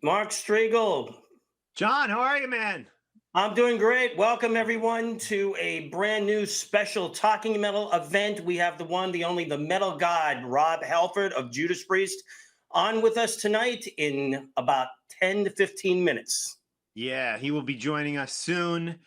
Mark Strigl. John, how are you, man? I'm doing great. Welcome, everyone, to a brand new special Talking Metal event. We have the one, the only, the metal god, Rob Halford of Judas Priest, on with us tonight in about 10 to 15 minutes. Yeah, he will be joining us soon.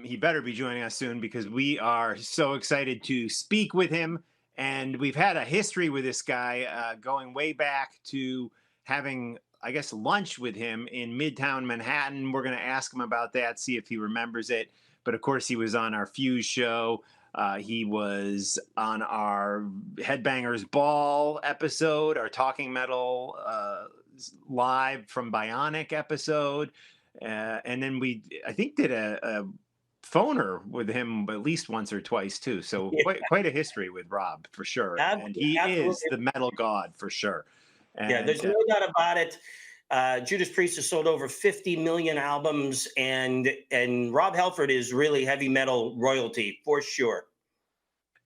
He better be joining us soon because we are so excited to speak with him. And we've had a history with this guy going way back to having, I guess, lunch with him in Midtown Manhattan. We're going to ask him about that, see if he remembers it. But of course, he was on our Fuse show. He was on our Headbangers Ball episode, our Talking Metal live from Bionic episode. And then I think, did a phoner with him at least once or twice too. So Yeah, quite a history with Rob for sure. And he is absolutely. the metal god for sure. Yeah, And there's no doubt about it. Judas Priest has sold over 50 million albums, and Rob Halford is really heavy metal royalty for sure.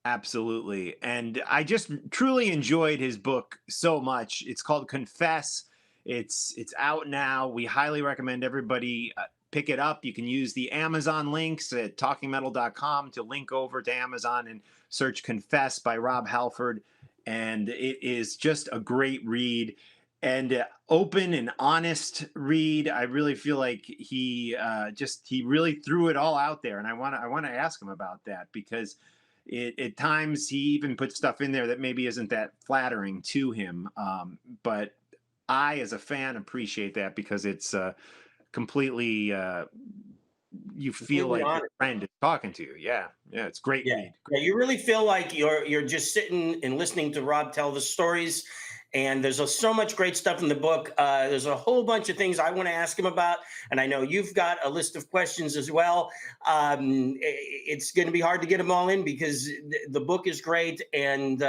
Absolutely. And I just truly enjoyed his book so much. It's called Confess. It's out now. We highly recommend everybody pick it up. You can use the Amazon links at talkingmetal.com to link over to Amazon and search Confess by Rob Halford. And it is just a great read and open and honest read. I really feel like he really threw it all out there, and I want to ask him about that because at times he even puts stuff in there that maybe isn't that flattering to him. But I, as a fan, appreciate that because it's completely, you feel Completely like your honest. friend is talking to you. Yeah. Yeah. It's great Yeah, read. yeah, you really feel like you're just sitting and listening to Rob tell the stories. And there's so much great stuff in the book. There's a whole bunch of things I want to ask him about, and I know you've got a list of questions as well. It's going to be hard to get them all in because the book is great, and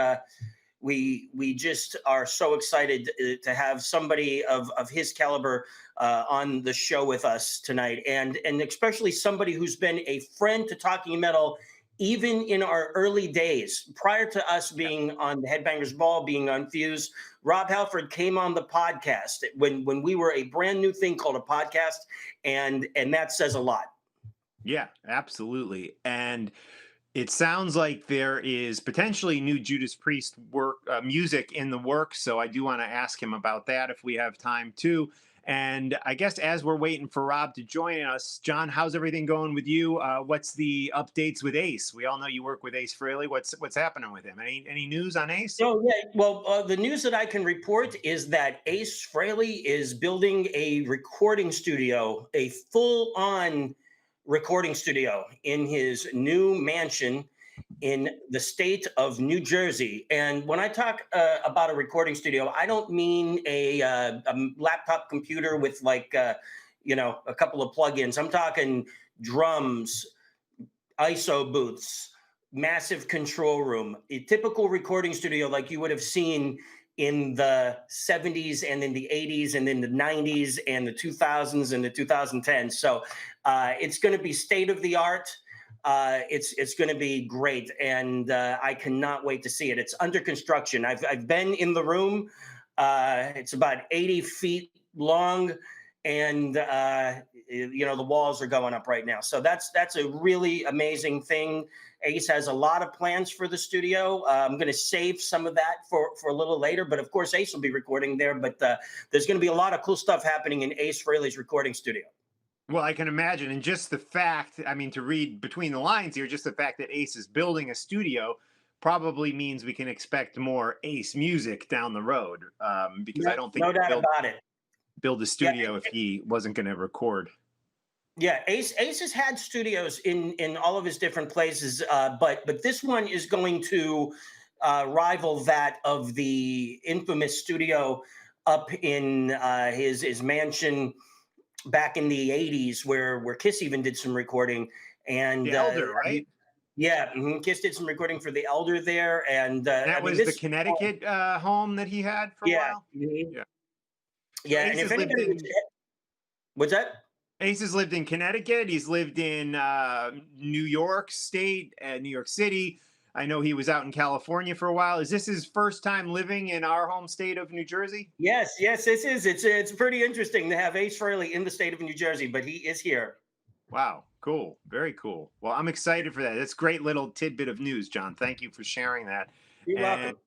we just are so excited to have somebody of his caliber on the show with us tonight, and especially somebody who's been a friend to Talking Metal even in our early days, prior to us Yeah. being on the Headbangers Ball, being on Fuse. Rob Halford came on the podcast when we were a brand new thing called a podcast, and that says a lot. Yeah, absolutely. And it sounds like there is potentially new Judas Priest music in the works. So I do want to ask him about that if we have time too. And I guess as we're waiting for Rob to join us, John, how's everything going with you? What's the updates with Ace? We all know you work with Ace Frehley. What's happening with him? Any news on Ace? Oh yeah. Well, the news that I can report is that Ace Frehley is building a recording studio, a full-on recording studio in his new mansion in the state of New Jersey. And when I talk about a recording studio, I don't mean a laptop computer with like a couple of plugins. I'm talking drums, ISO booths, massive control room, a typical recording studio like you would have seen in the 70s and in the 80s and in the 90s and the 2000s and the 2010s. So it's going to be state of the art. It's going to be great, and I cannot wait to see it. It's under construction. I've been in the room. It's about 80 feet long, and the walls are going up right now. So that's a really amazing thing. Ace has a lot of plans for the studio. I'm going to save some of that for a little later, but of course Ace will be recording there. But there's going to be a lot of cool stuff happening in Ace Frehley's recording studio. Well, I can imagine. And just the fact, I mean, to read between the lines here, just the fact that Ace is building a studio probably means we can expect more Ace music down the road. Because I No, don't think no he'd doubt about it. build a Yeah, studio if he wasn't going to record. yeah. Ace has had studios in all of his different places, but this one is going to rival that of the infamous studio up in his mansion back in the 80s where Kiss even did some recording. The And Elder, right? yeah, Kiss did some recording for the Elder there. And That I mean, was the this, Connecticut home that he had for a yeah, while. Yeah. So yeah. And Ace if has lived anybody in what's that? Ace has lived in Connecticut. He's lived in New York State, New York City. I know he was out in California for a while. Is this his first time living in our home state of New Jersey? Yes, yes, this is. It's pretty interesting to have Ace Frehley in the state of New Jersey, but he is here. Wow, cool. Very cool. Well, I'm excited for that. That's a great little tidbit of news, John. Thank you for sharing that. You're And welcome.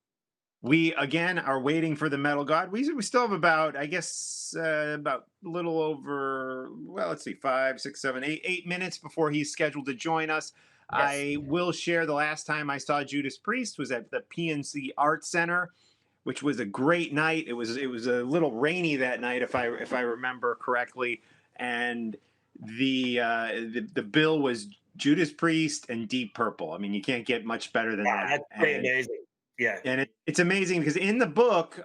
we again are waiting for the metal god. We still have about, I guess, about a little over, well, let's see, 5, 6, 7, 8 minutes before he's scheduled to join us. Yes. I will share the last time I saw Judas Priest was at the PNC Art Center, which was a great night. It was a little rainy that night, if I remember correctly, and the bill was Judas Priest and Deep Purple. I mean, you can't get much better than Yeah, that. that's pretty amazing. Yeah. And it's amazing because in the book,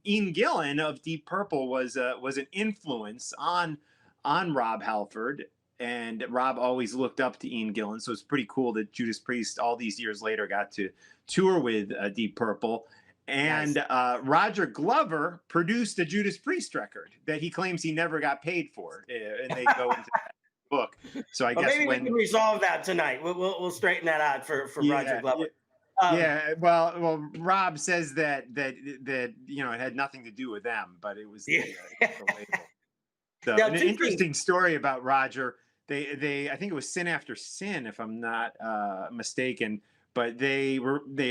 Ian Gillan of Deep Purple was an influence on Rob Halford, and Rob always looked up to Ian Gillan. So it's pretty cool that Judas Priest, all these years later, got to tour with Deep Purple. Nice. And Roger Glover produced a Judas Priest record that he claims he never got paid for, and they go into that book. So I Well, guess maybe we can resolve that tonight. We'll straighten that out for Roger yeah, Glover. yeah. Yeah, well, Rob says that it had nothing to do with them, but it was Yeah. the label. So Now, an two things. interesting story about Roger. They I think it was Sin After Sin, if I'm not mistaken, but they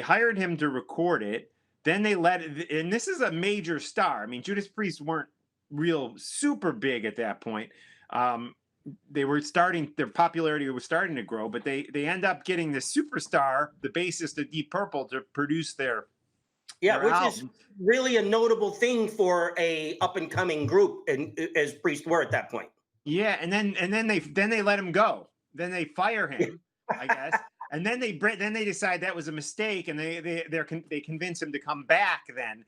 hired him to record it. Then they and this is a major star. I mean, Judas Priest weren't real super big at that point. Um, their popularity was starting to grow, but they end up getting the superstar, the bassist of Deep Purple, to produce Yeah, their which is album. really a notable thing for a up and coming group, and as Priest were at that point. Yeah, and then they let him go. Then they fire him, I guess. And then they decide that was a mistake, and they convince him to come back then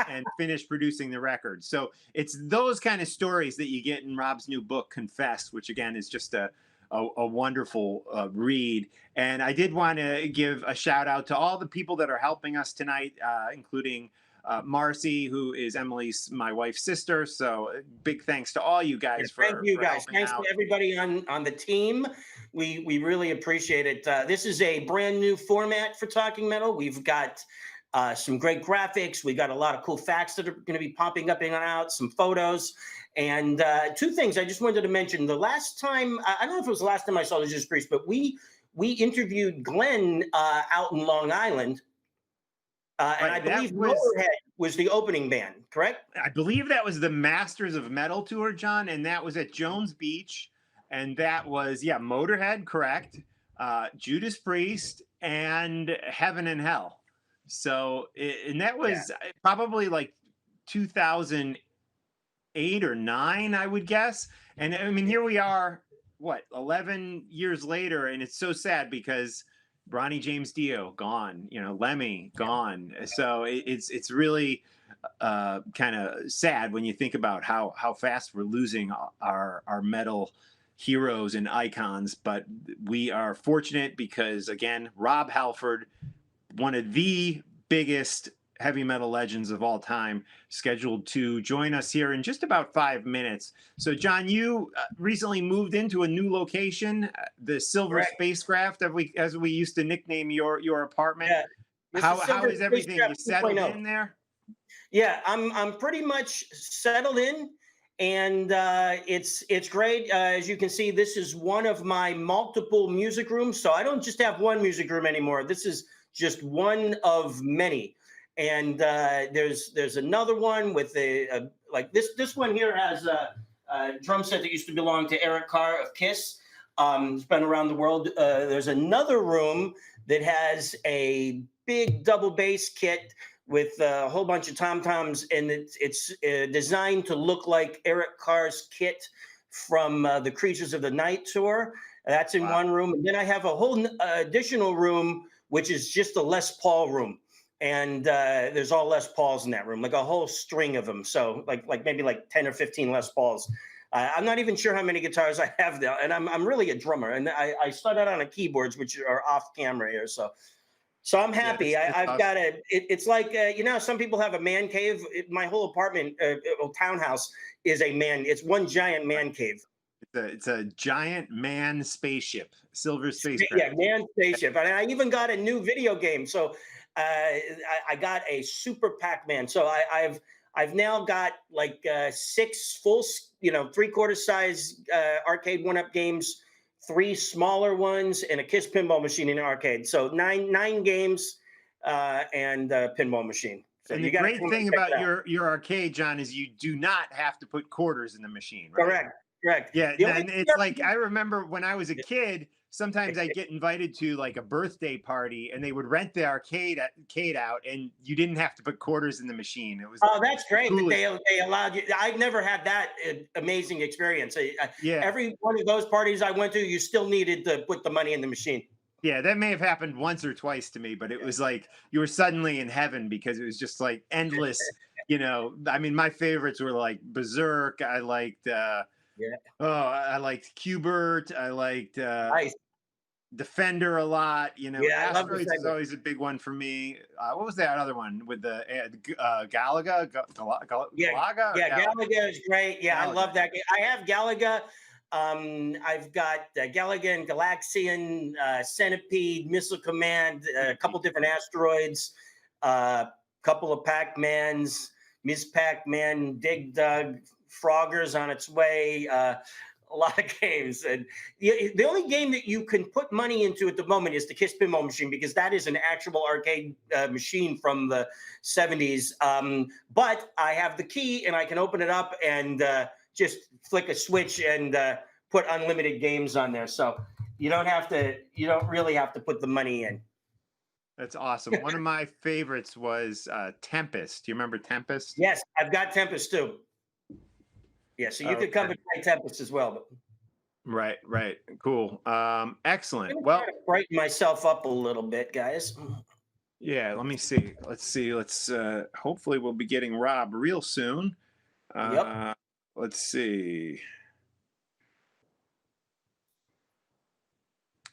and finish producing the record. So it's those kind of stories that you get in Rob's new book, Confess, which again is just a wonderful read. And I did want to give a shout out to all the people that are helping us tonight, including Marcy, who is my wife's sister. So big thanks to all you Yeah, guys thank you for guys. helping Thanks to out. everybody on the team. We really appreciate it. This is a brand new format for Talking Metal. We've got some great graphics. We got a lot of cool facts that are going to be popping up in and out, some photos. And two things I just wanted to mention. The last time, I don't know if it was the last time I saw the Judas Priest, but we interviewed Glenn out in Long Island. And I Right, believe that was Motorhead was the opening band, correct? I believe that was the Masters of Metal tour, John, and that was at Jones Beach, and that was Motorhead, correct? Judas Priest and Heaven and Hell. So, and that Yeah. was probably like 2008 or nine, I would guess. And I mean, here we are, what, 11 years later, and it's so sad because Ronnie James Dio gone, Lemmy gone. So it's really kind of sad when you think about how fast we're losing our metal heroes and icons. But we are fortunate because again, Rob Halford, one of the biggest heavy metal legends of all time, scheduled to join us here in just about 5 minutes. So, John, you recently moved into a new location, the Silver Correct. Spacecraft, as we used to nickname your apartment. Yeah. This How Silver is everything? You Spacecraft settled 2.0. in there? Yeah, I'm pretty much settled in, and it's great. As you can see, this is one of my multiple music rooms. So I don't just have one music room anymore. This is just one of many. And there's another one with like this one here has a drum set that used to belong to Eric Carr of Kiss. It's been around the world. There's another room that has a big double bass kit with a whole bunch of tom toms, and it's designed to look like Eric Carr's kit from the Creatures of the Night tour. That's in Wow. one room, and then I have a whole additional room which is just a Les Paul room. And there's all Les Pauls in that room, like a whole string of them. So like maybe like 10 or 15 Les Pauls. I'm not even sure how many guitars I have there. And I'm really a drummer. And I started on a keyboards, which are off camera here. So I'm happy. That's I've awesome. got it's like, some people have a man cave. My whole apartment, townhouse is it's one giant man cave. It's a giant man spaceship, silver Yeah, spacecraft. man spaceship. And I even got a new video game. So I got a Super Pac-Man. So I've now got like six full, 3/4 size arcade one-up games, three smaller ones, and a Kiss pinball machine in the arcade. So nine games and pinball machine. So And the you got to great come and thing check it about out. your arcade, John, is you do not have to put quarters in the machine, right? Correct. Correct. Yeah, The only and it's like I remember when I was a kid, sometimes I'd get invited to like a birthday party and they would rent the arcade out and you didn't have to put quarters in the machine. It was Oh, that's the great that coolest. they allowed you. I've never had that amazing experience. Yeah. Every one of those parties I went to, you still needed to put the money in the machine. Yeah, that may have happened once or twice to me, but it was like you were suddenly in heaven because it was just like endless, I mean, my favorites were like Berserk. I liked Yeah, I liked Cubert. I liked nice. Defender a lot. Yeah, I love Asteroids is Defender. always a big one for me. What was that other one with the Galaga? Yeah, Galaga or yeah, Galaga? Galaga is great. Yeah, I Galaga. love that game. I have Galaga. I've got Galaga and Galaxian, Centipede, Missile Command, a couple different asteroids, a couple of Pac-Mans, Ms. Pac-Man, Dig Dug, Froggers on its way. A lot of games, and the only game that you can put money into at the moment is the Kiss Pinball machine because that is an actual arcade machine from the '70s. But I have the key, and I can open it up and just flick a switch and put unlimited games on there. So you don't have to. You don't really have to put the money in. That's awesome. One of my favorites was Tempest. Do you remember Tempest? Yes, I've got Tempest too. Yeah, so you could come Okay. and play Tempest as well. But Right, right. Cool. I'm Excellent. gonna try Well, to brighten myself up a little bit, guys. yeah, let me see. Let's see. Let's hopefully we'll be getting Rob real soon. Yep. Uh let's see.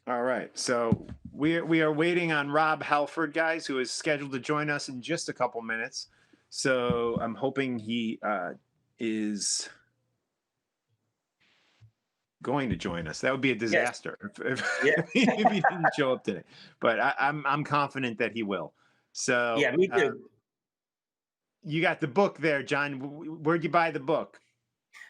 All right. So we are waiting on Rob Halford, guys, who is scheduled to join us in just a couple minutes. So I'm hoping he is going to join us. That would be a Yes. disaster Yeah. if he didn't show up today. But I'm confident that he will. So Yeah, me too. you got the book there, John. Where'd you buy the book?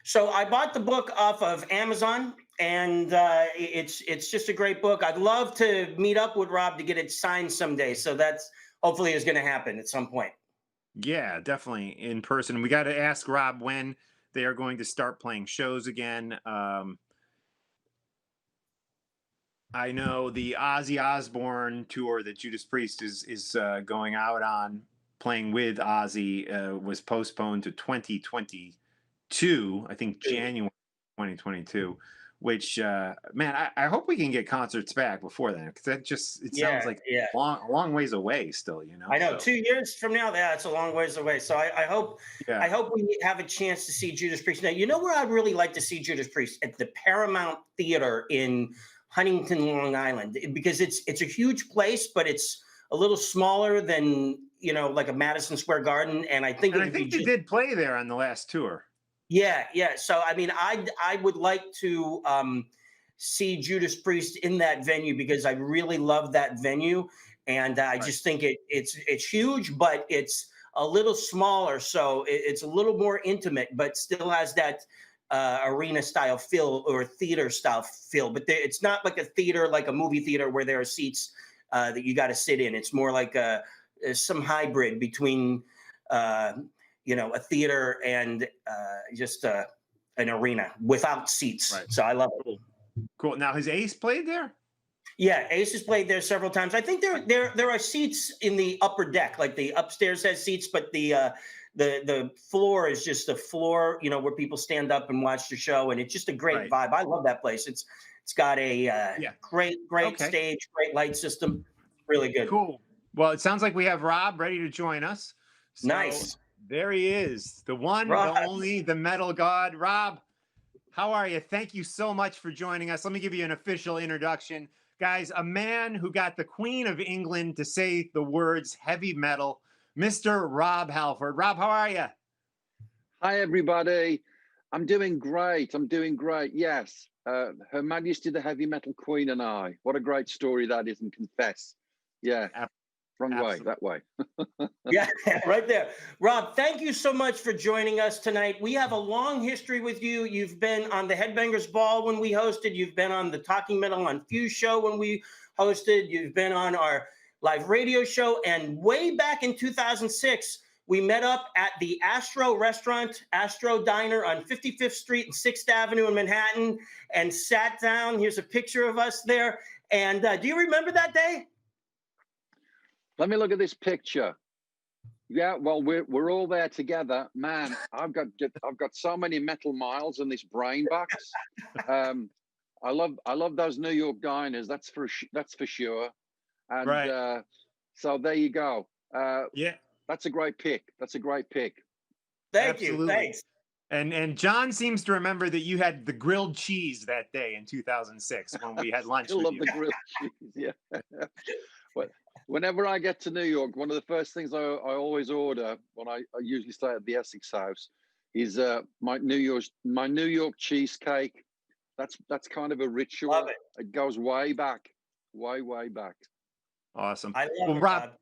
So I bought the book off of Amazon, and it's just a great book. I'd love to meet up with Rob to get it signed someday. So that's hopefully is going to happen at some point. Yeah, definitely in person. We got to ask Rob when they are going to start playing shows again. I know the Ozzy Osbourne tour that Judas Priest is going out on, playing with Ozzy, was postponed to 2022. I think January 2022. Which man, I hope we can get concerts back before then because it sounds Yeah, like yeah. a long ways away still. I know. So 2 years from now, yeah, it's a long ways away. So I yeah, hope we have a chance to see Judas Priest. Now, you know where I'd really like to see Judas Priest at the Paramount Theater in Huntington, Long Island, because it's a huge place, but it's a little smaller than like a Madison Square Garden, and I think it and I would be think they just did play there on the last tour. yeah, yeah. So I mean, I would like to see Judas Priest in that venue because I really love that venue, and I Right. just think it's huge, but it's a little smaller, so it's a little more intimate, but still has that arena style feel or theater style feel. But it's not like a theater, like a movie theater where there are seats that you got to sit in. It's more like some hybrid between. A theater and just an arena without seats. Right. So I love it. Cool. Cool. Now, has Ace played there? Yeah, Ace has played there several times. I think there are seats in the upper deck, like the upstairs has seats, but the floor is just a floor, where people stand up and watch the show, and it's just a great Right. vibe. I love that place. It's got a Yeah. great Okay. stage, great light system, really good. Cool. Well, it sounds like we have Rob ready to join us. So Nice. there he is, the one, Rob. the only, the metal god. Rob, how are you? Thank you so much for joining us. Let me give you an official introduction. Guys, a man who got the Queen of England to say the words heavy metal, Mr. Rob Halford. Rob, how are you? Hi, everybody. I'm doing great. I'm doing great. Yes. Her Majesty the Heavy Metal Queen and I. What a great story that is, and confess. Yeah. Ab- Wrong way, Absolutely. that way. Yeah, right there. Rob, thank you so much for joining us tonight. We have a long history with you. You've been on the Headbangers Ball when we hosted. You've been on the Talking Metal on Fuse show when we hosted. You've been on our live radio show. And way back in 2006, we met up at the Astro Restaurant, Astro Diner on 55th Street and 6th Avenue in Manhattan and sat down. Here's a picture of us there. And do you remember that day? Let me look at this picture. Yeah, well, we're all there together, man. I've got so many metal miles in this brain box. I love those New York diners. That's for sure. And Right. so there you go. Yeah. That's a great pick. That's a great pick. Thank you. Absolutely. Thanks. And John seems to remember that you had the grilled cheese that day in 2006 when we had lunch Still with love you. the grilled cheese. Yeah. But whenever I get to New York, one of the first things I always order when I usually stay at the Essex House is my New York cheesecake. That's kind of a ritual. Love it. It goes way back, way back. Awesome. I love Well, it, Rob, Rob.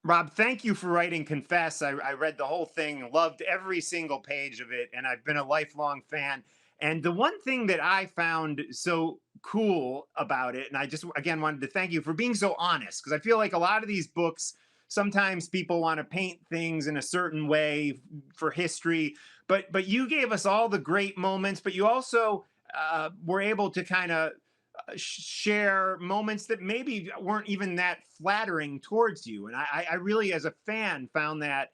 Rob, thank you for writing Confess. I read the whole thing, loved every single page of it, and I've been a lifelong fan. And the one thing that I found so cool about it, and I just again wanted to thank you for being so honest, because I feel like a lot of these books, sometimes people want to paint things in a certain way for history, but you gave us all the great moments, but you also were able to kind of share moments that maybe weren't even that flattering towards you. And I really, as a fan, found that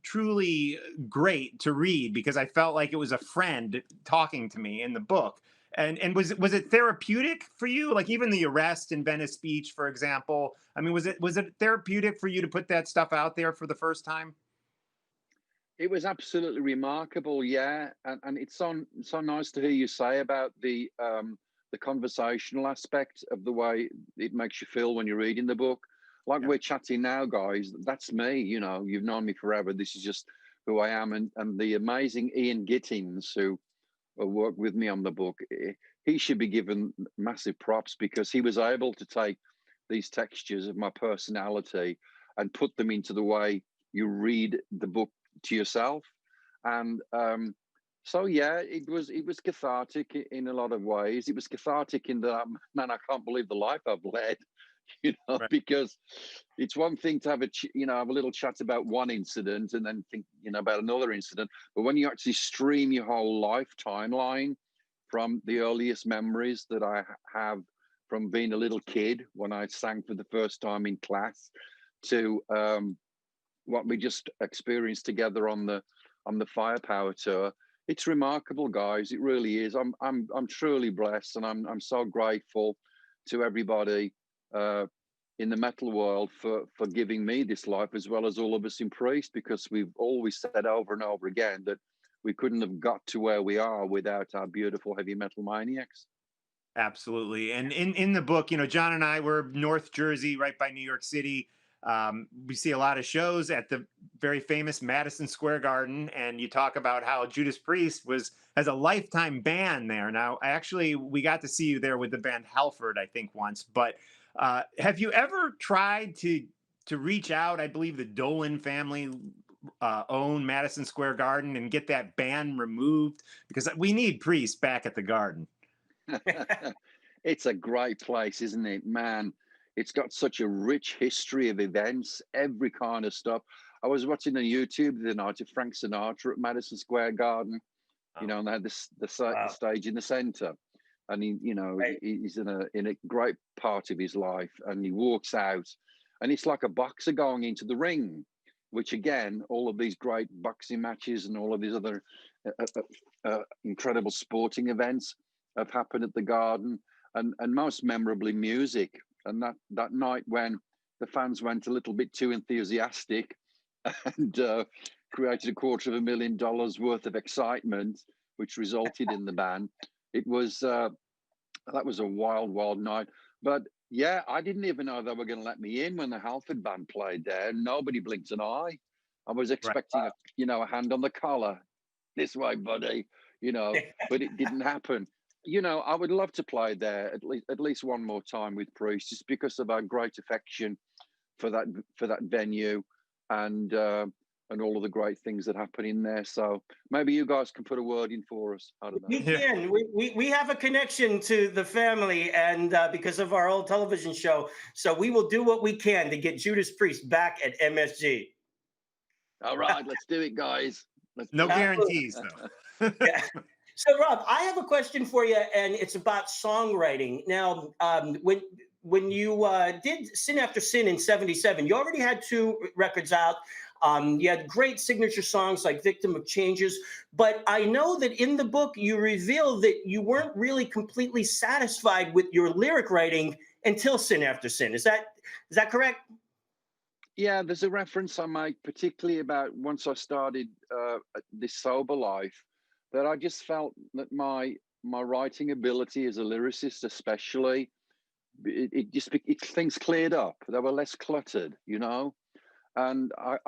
truly great to read because I felt like it was a friend talking to me in the book. And was it therapeutic for you? Like even the arrest in Venice Beach, for example. I mean, was it therapeutic for you to put that stuff out there for the first time? It was absolutely remarkable, yeah, and it's so nice to hear you say about the conversational aspect of the way it makes you feel when you're reading the book. Like Yeah. we're chatting now, guys. That's me. You know, you've known me forever. This is just who I am, and the amazing Ian Gittins who worked with me on the book. He should be given massive props because he was able to take these textures of my personality and put them into the way you read the book to yourself. And so yeah, it was cathartic in a lot of ways. It was cathartic in that, man, I can't believe the life I've led, Right. because it's one thing to have have a little chat about one incident and then think about another incident, but when you actually stream your whole life timeline from the earliest memories that I have from being a little kid when I sang for the first time in class to what we just experienced together on the Firepower tour. It's remarkable, guys. It really is. I'm truly blessed, and I'm so grateful to everybody in the metal world for giving me this life, as well as all of us in Priest, because we've always said over and over again that we couldn't have got to where we are without our beautiful heavy metal maniacs. Absolutely. And in the book, John and I were North Jersey, right by New York City. We see a lot of shows at the very famous Madison Square Garden, and you talk about how Judas Priest has a lifetime ban there. Now, actually, we got to see you there with the band Halford, I think, once. But have you ever tried to reach out? I believe the Dolan family own Madison Square Garden and get that ban removed because we need Priest back at the Garden. It's a great place, isn't it, man? It's got such a rich history of events, every kind of stuff. I was watching on YouTube the night of Frank Sinatra at Madison Square Garden, Oh, and they had the Wow. stage in the center, and Right. he's in a great part of his life, and he walks out, and it's like a boxer going into the ring, which again, all of these great boxing matches and all of these other incredible sporting events have happened at the Garden, and most memorably music. And that night when the fans went a little bit too enthusiastic and created $250,000 worth of excitement, which resulted in the ban. It was that was a wild night. But yeah, I didn't even know they were going to let me in when the Halford band played there. Nobody blinked an eye. I was right. expecting a hand on the collar. This way, buddy. but it didn't happen. I would love to play there at least one more time with Priest, just because of our great affection for that venue, and all of the great things that happen in there. So maybe you guys can put a word in for us. I don't know. We can. We have a connection to the family, and because of our old television show, so we will do what we can to get Judas Priest back at MSG. All right, let's do it, guys. No guarantees, though. Yeah. So, Rob, I have a question for you, and it's about songwriting. Now, when you did Sin After Sin in '77, you already had 2 records out. You had great signature songs like Victim of Changes. But I know that in the book, you reveal that you weren't really completely satisfied with your lyric writing until Sin After Sin. Is that correct? Yeah, there's a reference I make, particularly about once I started this sober life, that I just felt that my writing ability as a lyricist, especially, things cleared up. They were less cluttered, and I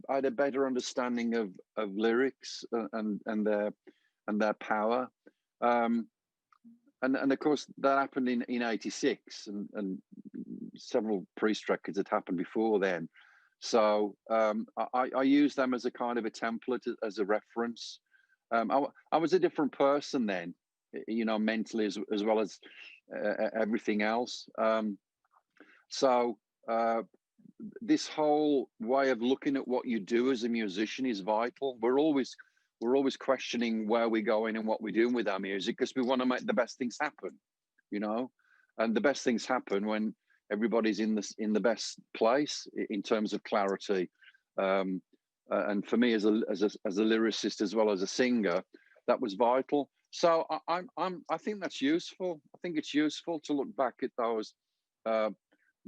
had a better understanding of lyrics and their power. And of course that happened in '86, and several Priest records had happened before then. So I use them as a kind of a template, as a reference. I was a different person then, mentally as well as everything else. So this whole way of looking at what you do as a musician is vital. We're always questioning where we're going and what we're doing with our music, because we want to make the best things happen, and the best things happen when everybody's in the best place in terms of clarity. And for me, as a lyricist as well as a singer, that was vital. So I think that's useful. I think it's useful to look back at those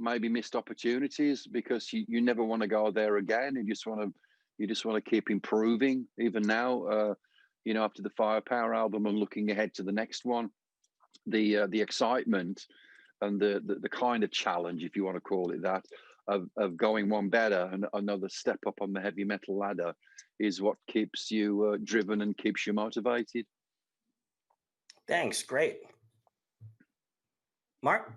maybe missed opportunities, because you never want to go there again. You just want to keep improving. Even now, after the Firepower album and looking ahead to the next one, the excitement and the kind of challenge, if you want to call it that, of going one better and another step up on the heavy metal ladder, is what keeps you driven and keeps you motivated. Thanks. Great. Mark?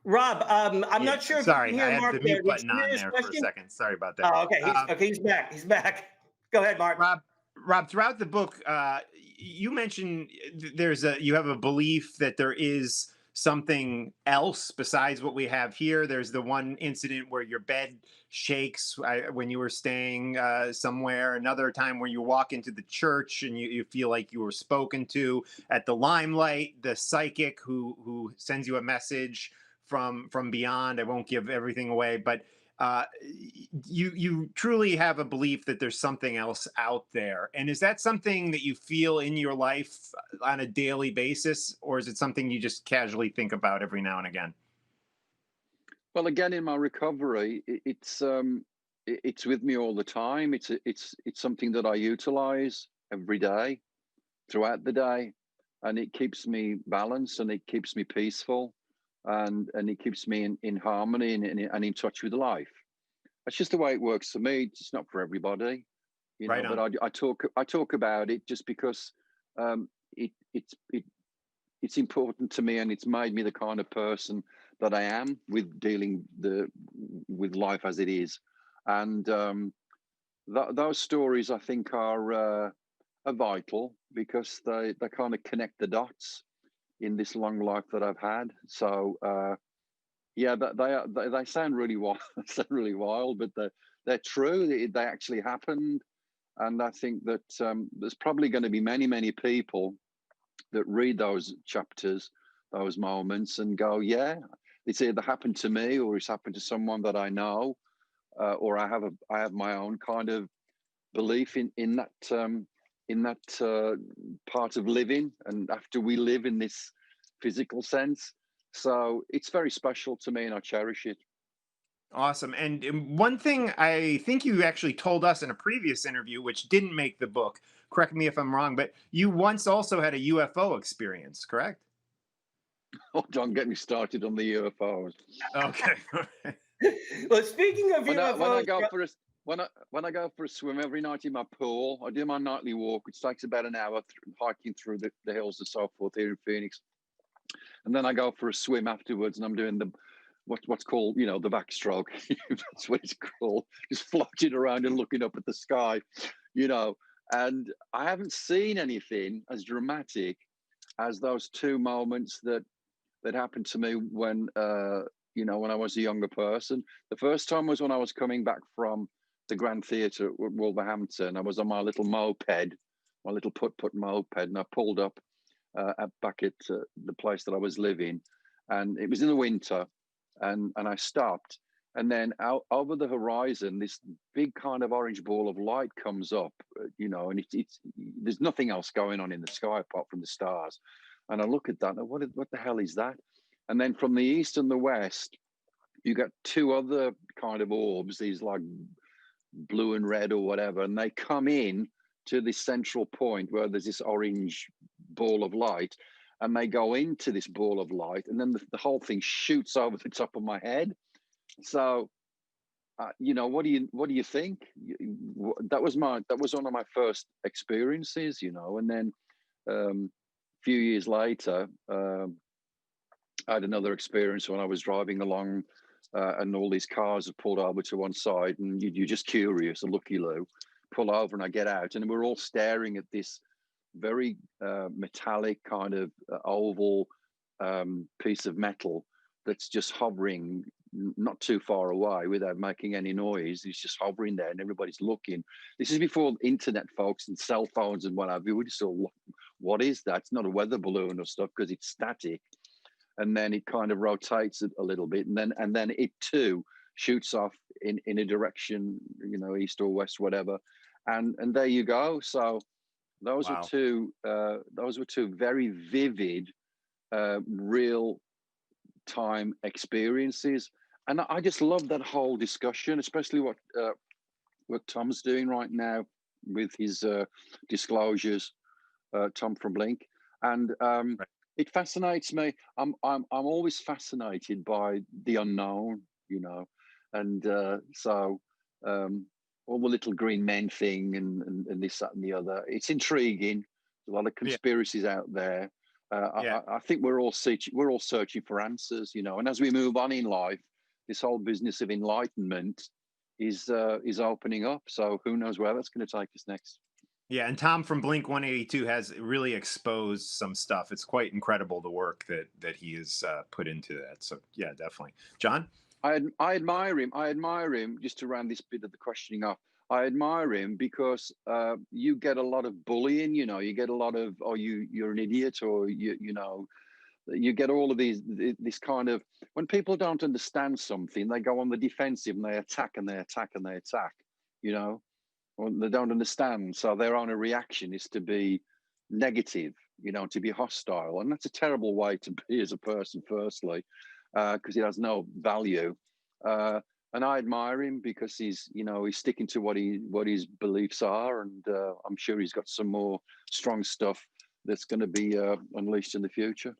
Rob, I'm not sure if you Sorry, can I hear had Mark the there. mute Did button you hear on his there for a question? second. Sorry about that. Oh, okay. He's back. He's back. Go ahead, Mark. Rob, throughout the book, you mentioned you have a belief that there is something else besides what we have here. There's the one incident where your bed shakes when you were staying somewhere. Another time where you walk into the church and you feel like you were spoken to. At the Limelight, the psychic who sends you a message from beyond. I won't give everything away, but you truly have a belief that there's something else out there. And is that something that you feel in your life on a daily basis, or is it something you just casually think about every now and again? Well, again, in my recovery, it's with me all the time. It's something that I utilize every day, throughout the day, and it keeps me balanced, and it keeps me peaceful, and it keeps me in harmony and in touch with life. That's just the way it works for me. It's not for everybody, Right on. But I talk about it just because it's important to me, and it's made me the kind of person that I am with dealing with life as it is. And those stories, I think, are vital, because they kind of connect the dots in this long life that I've had. So yeah, they sound really wild, but they're true. They actually happened, and I think that there's probably going to be many people that read those chapters, those moments, and go, yeah, it's either happened to me, or it's happened to someone that I know, or I have my own kind of belief in that part of living, and after we live in this physical sense. So it's very special to me, and I cherish it. Awesome. And one thing I think you actually told us in a previous interview, which didn't make the book, correct me if I'm wrong, but you once also had a UFO experience, correct? Oh, don't get me started on the UFOs. Okay. Well, speaking of When I UFOs, go for a when I go for a swim every night in my pool, I do my nightly walk, which takes about an hour hiking through the hills and so forth here in Phoenix, and then I go for a swim afterwards, and I'm doing the what's called, the backstroke. That's what it's called, just floating around and looking up at the sky, you know. And I haven't seen anything as dramatic as those two moments that happened to me when when I was a younger person. The first time was when I was coming back from the Grand Theatre at Wolverhampton. I was on my little moped, my little put moped, and I pulled up back at the place that I was living, and it was in the winter, and I stopped, and then out over the horizon, this big kind of orange ball of light comes up, and it's there's nothing else going on in the sky apart from the stars, and I look at that, and what the hell is that? And then from the east and the west, you got two other kind of orbs, these like blue and red or whatever, and they come in to this central point where there's this orange ball of light, and they go into this ball of light, and then the whole thing shoots over the top of my head. So, what do you think? That was one of my first experiences, and then a few years later, I had another experience when I was driving along, and all these cars have pulled over to one side, and you're just curious, a looky loo, pull over, and I get out, and we're all staring at this very metallic kind of oval piece of metal that's just hovering not too far away without making any noise. It's just hovering there, and everybody's looking. This is before internet, folks, and cell phones and what have you. We just thought, what is that? It's not a weather balloon or stuff because it's static. And then it kind of rotates it a little bit, and then it too shoots off in a direction, east or west, whatever. And there you go. So those Wow. were two very vivid, real time experiences, and I just love that whole discussion, especially what Tom's doing right now with his disclosures, Tom from Blink, and Right. it fascinates me. I'm always fascinated by the unknown, and so all the little green men thing and this, that, and the other. It's intriguing. There's a lot of Yeah. conspiracies out there. Yeah. I think we're all searching for answers, and as we move on in life, this whole business of enlightenment is opening up. So who knows where that's going to take us next? Yeah, and Tom from Blink 182 has really exposed some stuff. It's quite incredible the work that he has put into that. So yeah, definitely. John? I admire him. I admire him, just to round this bit of the questioning off. I admire him because you get a lot of bullying. You get a lot of, oh, you're an idiot, or you get all of this kind of, when people don't understand something, they go on the defensive and they attack and they attack and they attack. Or they don't understand, so their only reaction is to be negative, to be hostile, and that's a terrible way to be as a person, firstly, because it has no value. And I admire him because he's sticking to what his beliefs are, and I'm sure he's got some more strong stuff that's going to be unleashed in the future.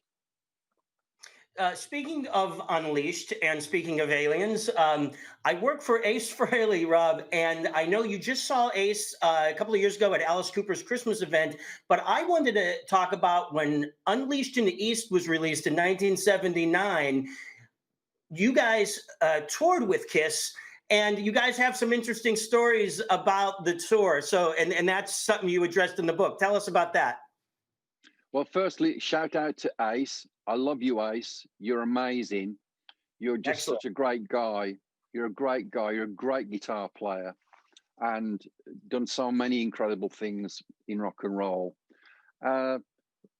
Speaking of Unleashed and speaking of aliens, I work for Ace Frehley, Rob, and I know you just saw Ace a couple of years ago at Alice Cooper's Christmas event, but I wanted to talk about when Unleashed in the East was released in 1979. You guys toured with Kiss, and you guys have some interesting stories about the tour. So, and that's something you addressed in the book. Tell us about that. Well, firstly, shout out to Ace. I love you, Ace. You're amazing. You're just Excellent. such a great guy. You're a great guy. You're a great guitar player and done so many incredible things in rock and roll.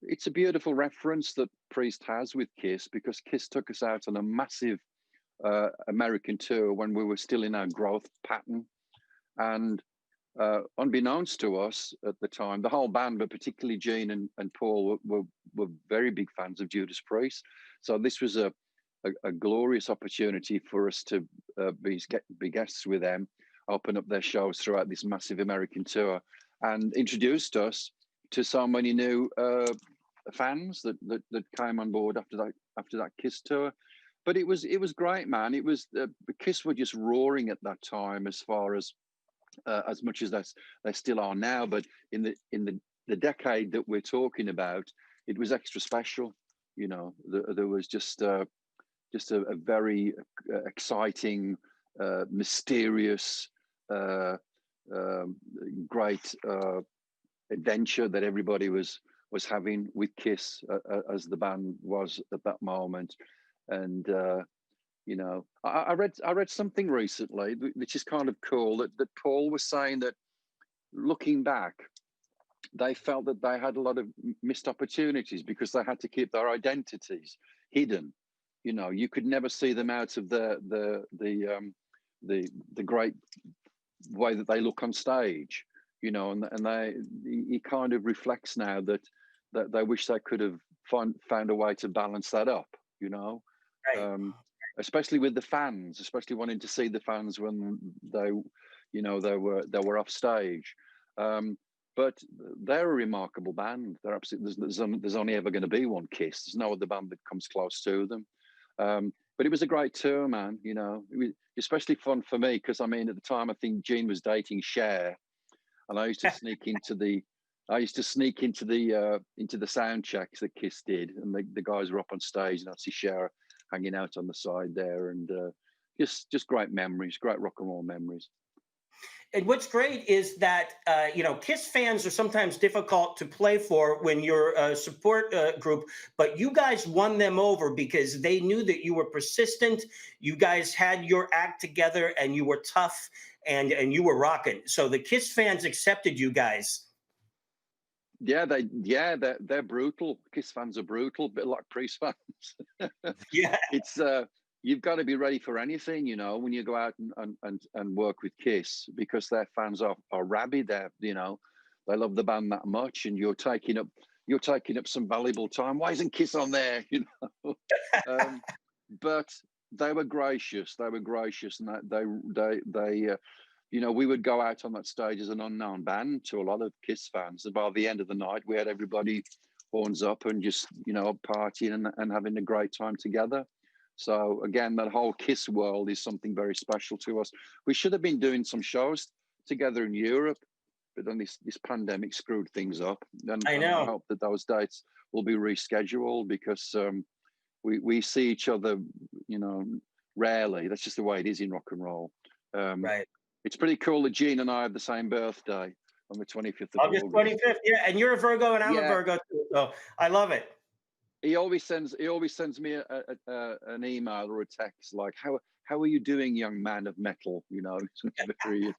It's a beautiful reference that Priest has with Kiss, because Kiss took us out on a massive American tour when we were still in our growth pattern. And unbeknownst to us at the time, the whole band, but particularly Gene and Paul, were very big fans of Judas Priest. So this was a a glorious opportunity for us to be guests with them, open up their shows throughout this massive American tour, and introduced us to so many new fans that came on board after that Kiss tour. But it was great, man. It was Kiss were just roaring at that time, as far as much as they still are now. But in the decade that we're talking about, it was extra special. You know, there was just a very exciting, mysterious, great adventure that everybody was having with Kiss, as the band was at that moment. And you know, I read something recently which is kind of cool, that Paul was saying that, looking back, they felt that they had a lot of missed opportunities because they had to keep their identities hidden. You know, you could never see them out of the great way that they look on stage. You know, and he kind of reflects now that they wish they could have found a way to balance that up. You know, Right. especially with the fans, especially wanting to see the fans when they were off stage. But they're a remarkable band. They're absolutely, there's only ever going to be one Kiss. There's no other band that comes close to them. But it was a great tour, man. You know, it was especially fun for me because, I mean, at the time, I think Gene was dating Cher, and I used to sneak into the sound checks that Kiss did, and the guys were up on stage, and I'd see Cher hanging out on the side there, and just great memories, great rock and roll memories. And what's great is that Kiss fans are sometimes difficult to play for when you're a support group, but you guys won them over because they knew that you were persistent. You guys had your act together, and you were tough, and you were rocking. So the Kiss fans accepted you guys. Yeah, they're brutal. Kiss fans are brutal, a bit like Priest fans. Yeah, It's you've got to be ready for anything, you know, when you go out and work with Kiss, because their fans are rabid. You know, they love the band that much, and you're taking up some valuable time. Why isn't Kiss on there? You know, but they were gracious. They were gracious, and they you know, we would go out on that stage as an unknown band to a lot of Kiss fans, and by the end of the night, we had everybody horns up and just, you know, partying and having a great time together. So again, that whole Kiss world is something very special to us. We should have been doing some shows together in Europe, but then this pandemic screwed things up. And I I know. hope that those dates will be rescheduled, because we see each other, you know, rarely. That's just the way it is in rock and roll. Right. It's pretty cool that Gene and I have the same birthday on the 25th of August August. 25th. Yeah, and you're a Virgo, and I'm a Yeah, Virgo too. So I love it. he always sends me an email or a text like, how are you doing, young man of metal? You know, very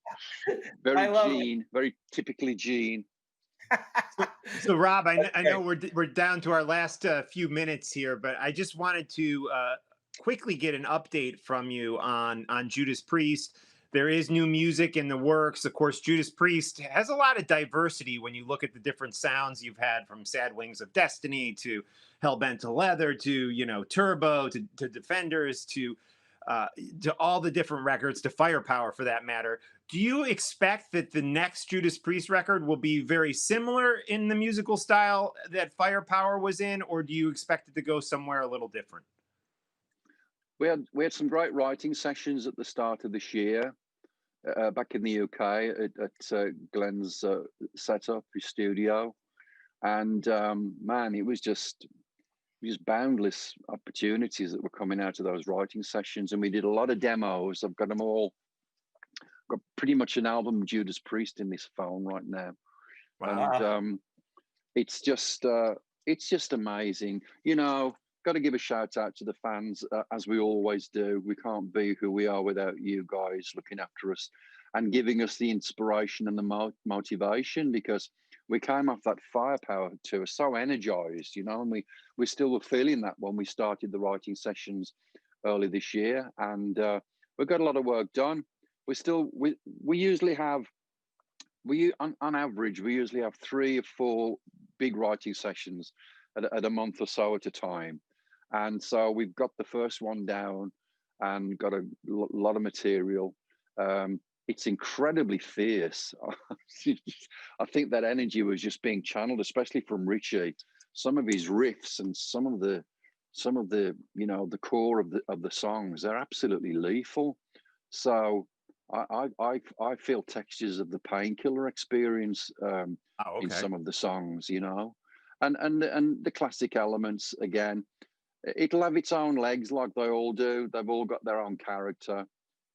I love Gene, very typically Gene. So Rob, I know it. we're down to our last few minutes here, but I just wanted to quickly get an update from you on Judas Priest. There is new music in the works. Of course, Judas Priest has a lot of diversity when you look at the different sounds you've had, from Sad Wings of Destiny to Hellbent to Leather to, you know, Turbo to Defenders to all the different records, to Firepower for that matter. Do you expect that the next Judas Priest record will be very similar in the musical style that Firepower was in, or do you expect it to go somewhere a little different? We had some great writing sessions at the start of this year, back in the UK at Glenn's setup, his studio, and man, it was just boundless opportunities that were coming out of those writing sessions, and we did a lot of demos. I've got them all. Got pretty much an album of Judas Priest in this phone right now. Wow. And it's just amazing. You know, got to give a shout out to the fans, as we always do. We can't be who we are without you guys looking after us and giving us the inspiration and the motivation, because we came off that Firepower tour so energized, you know, and we still were feeling that when we started the writing sessions early this year. And we've got a lot of work done. We usually have, on average, we usually have 3 or 4 big writing sessions at a month or so at a time. And so we've got the first one down and got a lot of material. It's incredibly fierce. I think that energy was just being channeled, especially from Richie. Some of his riffs and some of the the core of the songs, they're absolutely lethal. So I feel textures of the Painkiller experience Oh, in okay. some of the songs, and the classic elements again. It'll have its own legs, like they all do. They've all got their own character,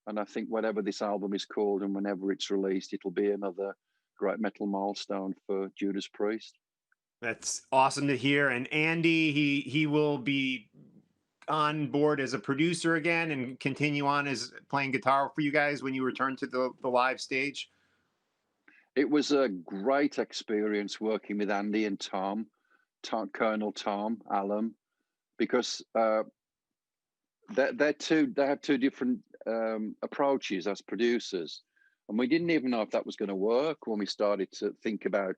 and I think whatever this album is called and whenever it's released, it'll be another great metal milestone for Judas Priest. That's awesome to hear. And Andy, he will be on board as a producer again and continue on as playing guitar for you guys when you return to the live stage. It was a great experience working with Andy and Colonel Tom Allen, because they have two different approaches as producers, and we didn't even know if that was going to work when we started to think about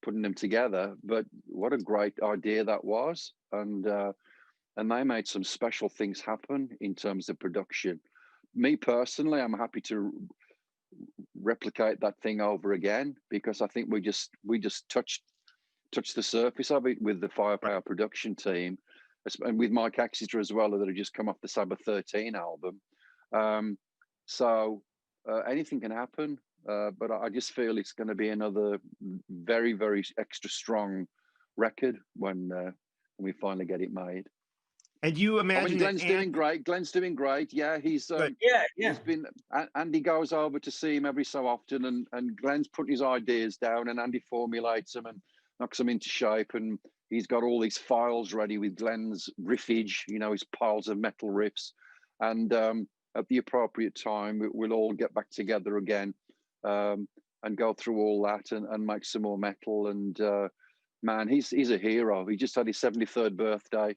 putting them together. But what a great idea that was, and they made some special things happen in terms of production. Me personally, I'm happy to replicate that thing over again, because I think we just touched the surface of it with the Firepower production team, and with Mike Axeter as well, that had just come off the Sabbath 13 album. So anything can happen, but I just feel it's going to be another very, very extra strong record when we finally get it made. And you I imagine mean, that Glenn's doing great. Glenn's doing great. Yeah, he's good. Yeah. he's been. Andy goes over to see him every so often, and Glenn's putting his ideas down, and Andy formulates them and knocks them into shape. And he's got all these files ready with Glenn's riffage, his piles of metal riffs. And at the appropriate time, we'll all get back together again and go through all that and make some more metal. And man, he's a hero. He just had his 73rd birthday.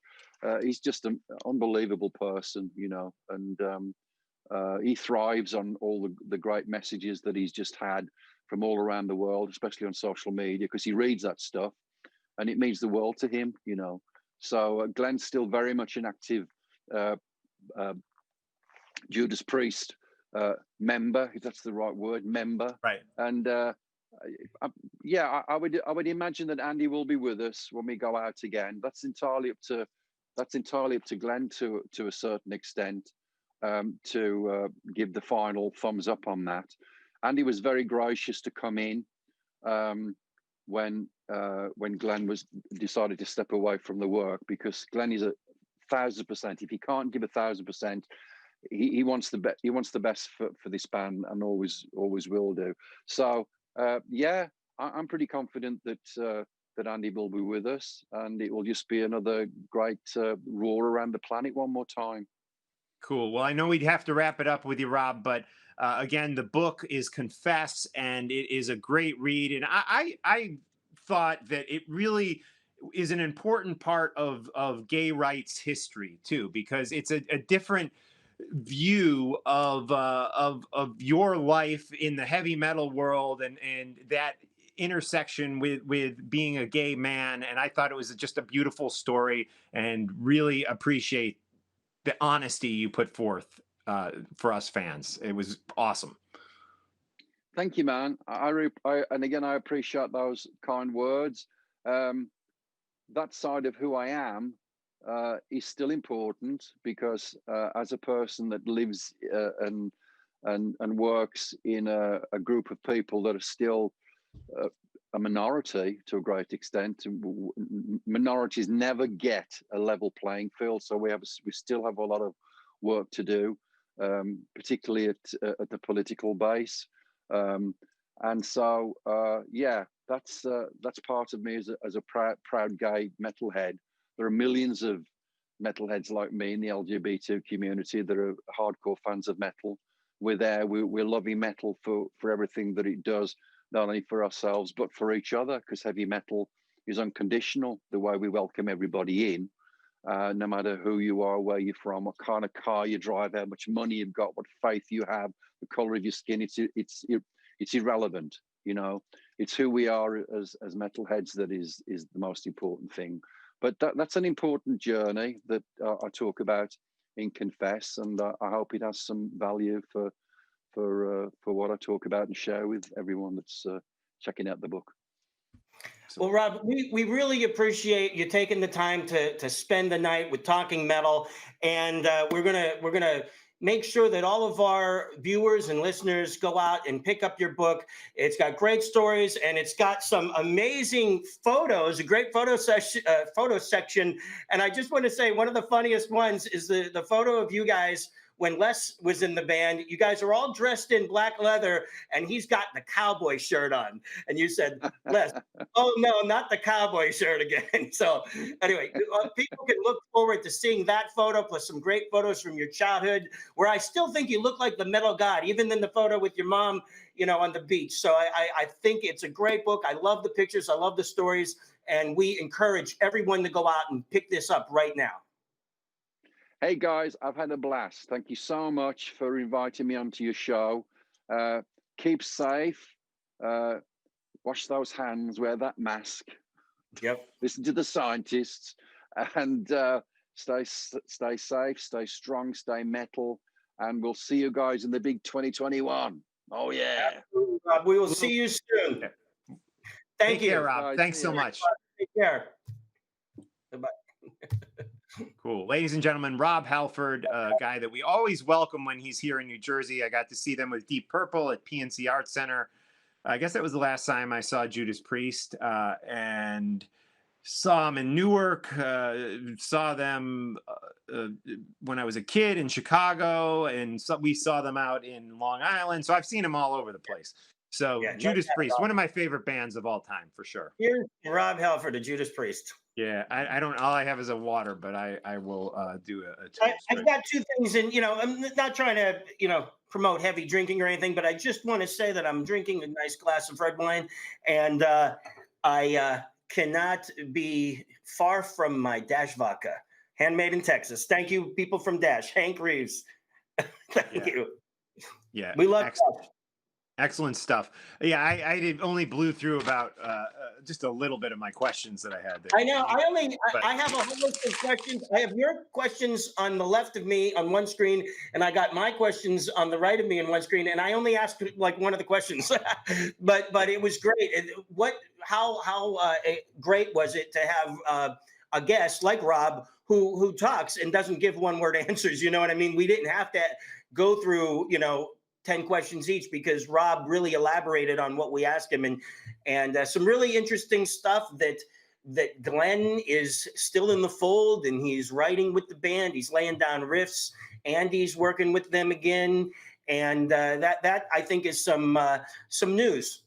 He's just an unbelievable person, and he thrives on all the great messages that he's just had from all around the world, especially on social media, because he reads that stuff and it means the world to him, So Glenn's still very much an active Judas Priest member, if that's the right word, member. Right. And I would imagine that Andy will be with us when we go out again. That's entirely up to Glenn to a certain extent, to give the final thumbs up on that. Andy was very gracious to come in when Glenn decided to step away from the work, because Glenn is 1,000%. If he can't give 1,000%, he wants the best. He wants the best for this band, and always will do. So I'm pretty confident that Andy will be with us, and it will just be another great roar around the planet one more time. Cool. Well, I know we'd have to wrap it up with you, Rob, but again, the book is Confess, and it is a great read. And I thought that it really is an important part of gay rights history too, because it's a different view of your life in the heavy metal world, and that intersection with being a gay man. And I thought it was just a beautiful story, and really appreciate the honesty you put forth for us fans. It was awesome. Thank you, man. And again, I appreciate those kind words. That side of who I am is still important, because as a person that lives and works in a group of people that are still a minority to a great extent, minorities never get a level playing field. So we still have a lot of work to do, particularly at the political base. And so, that's part of me as a proud gay metalhead. There are millions of metalheads like me in the LGBT community that are hardcore fans of metal. We're there. We're loving metal for everything that it does, not only for ourselves but for each other, because heavy metal is unconditional. The way we welcome everybody in, no matter who you are, where you're from, what kind of car you drive, how much money you've got, what faith you have, the color of your skin. It's irrelevant. It's who we are as metalheads that is the most important thing. But that's an important journey that I talk about in Confess, and I hope it has some value for what I talk about and share with everyone that's checking out the book. Well, Rob, we really appreciate you taking the time to spend the night with Talking Metal, and we're gonna make sure that all of our viewers and listeners go out and pick up your book. It's got great stories, and it's got some amazing photos, a great photo section. And I just want to say one of the funniest ones is the photo of you guys when Les was in the band. You guys are all dressed in black leather, and he's got the cowboy shirt on. And you said, Les, oh no, not the cowboy shirt again. So anyway, people can look forward to seeing that photo plus some great photos from your childhood, where I still think you look like the metal god, even in the photo with your mom, on the beach. So I think it's a great book. I love the pictures. I love the stories. And we encourage everyone to go out and pick this up right now. Hey guys, I've had a blast. Thank you so much for inviting me onto your show. Keep safe. Wash those hands. Wear that mask. Yep. Listen to the scientists, and stay safe, stay strong, stay metal, and we'll see you guys in the big 2021. Oh yeah. Absolutely, Rob. We will see you soon. Thank you. Take care, Rob. Bye. Thanks See so you. much. Take care. Goodbye. Cool. Ladies and gentlemen, Rob Halford, a guy that we always welcome when he's here in New Jersey. I got to see them with Deep Purple at PNC Arts Center. I guess that was the last time I saw Judas Priest, and saw them in Newark, saw them when I was a kid in Chicago, and we saw them out in Long Island. So I've seen them all over the place. So Yeah, Judas Priest, one of my favorite bands of all time, for sure. Here's Rob Halford, a Judas Priest. Yeah, I don't. All I have is a water, but I will do a toast. I've got two things, and I'm not trying to promote heavy drinking or anything, but I just want to say that I'm drinking a nice glass of red wine, and I cannot be far from my Dash vodka, handmade in Texas. Thank you, people from Dash. Hank Reeves. Thank you. Yeah, We love Dash. Excellent stuff. Yeah, I only blew through about just a little bit of my questions that I had there. I know. I have a whole list of questions. I have your questions on the left of me on one screen, and I got my questions on the right of me on one screen, and I only asked like one of the questions, but it was great. How great was it to have a guest like Rob who talks and doesn't give one word answers? You know what I mean? We didn't have to go through 10 questions each, because Rob really elaborated on what we asked him, and some really interesting stuff that Glenn is still in the fold, and he's writing with the band, he's laying down riffs, Andy's working with them again, and that I think is some news.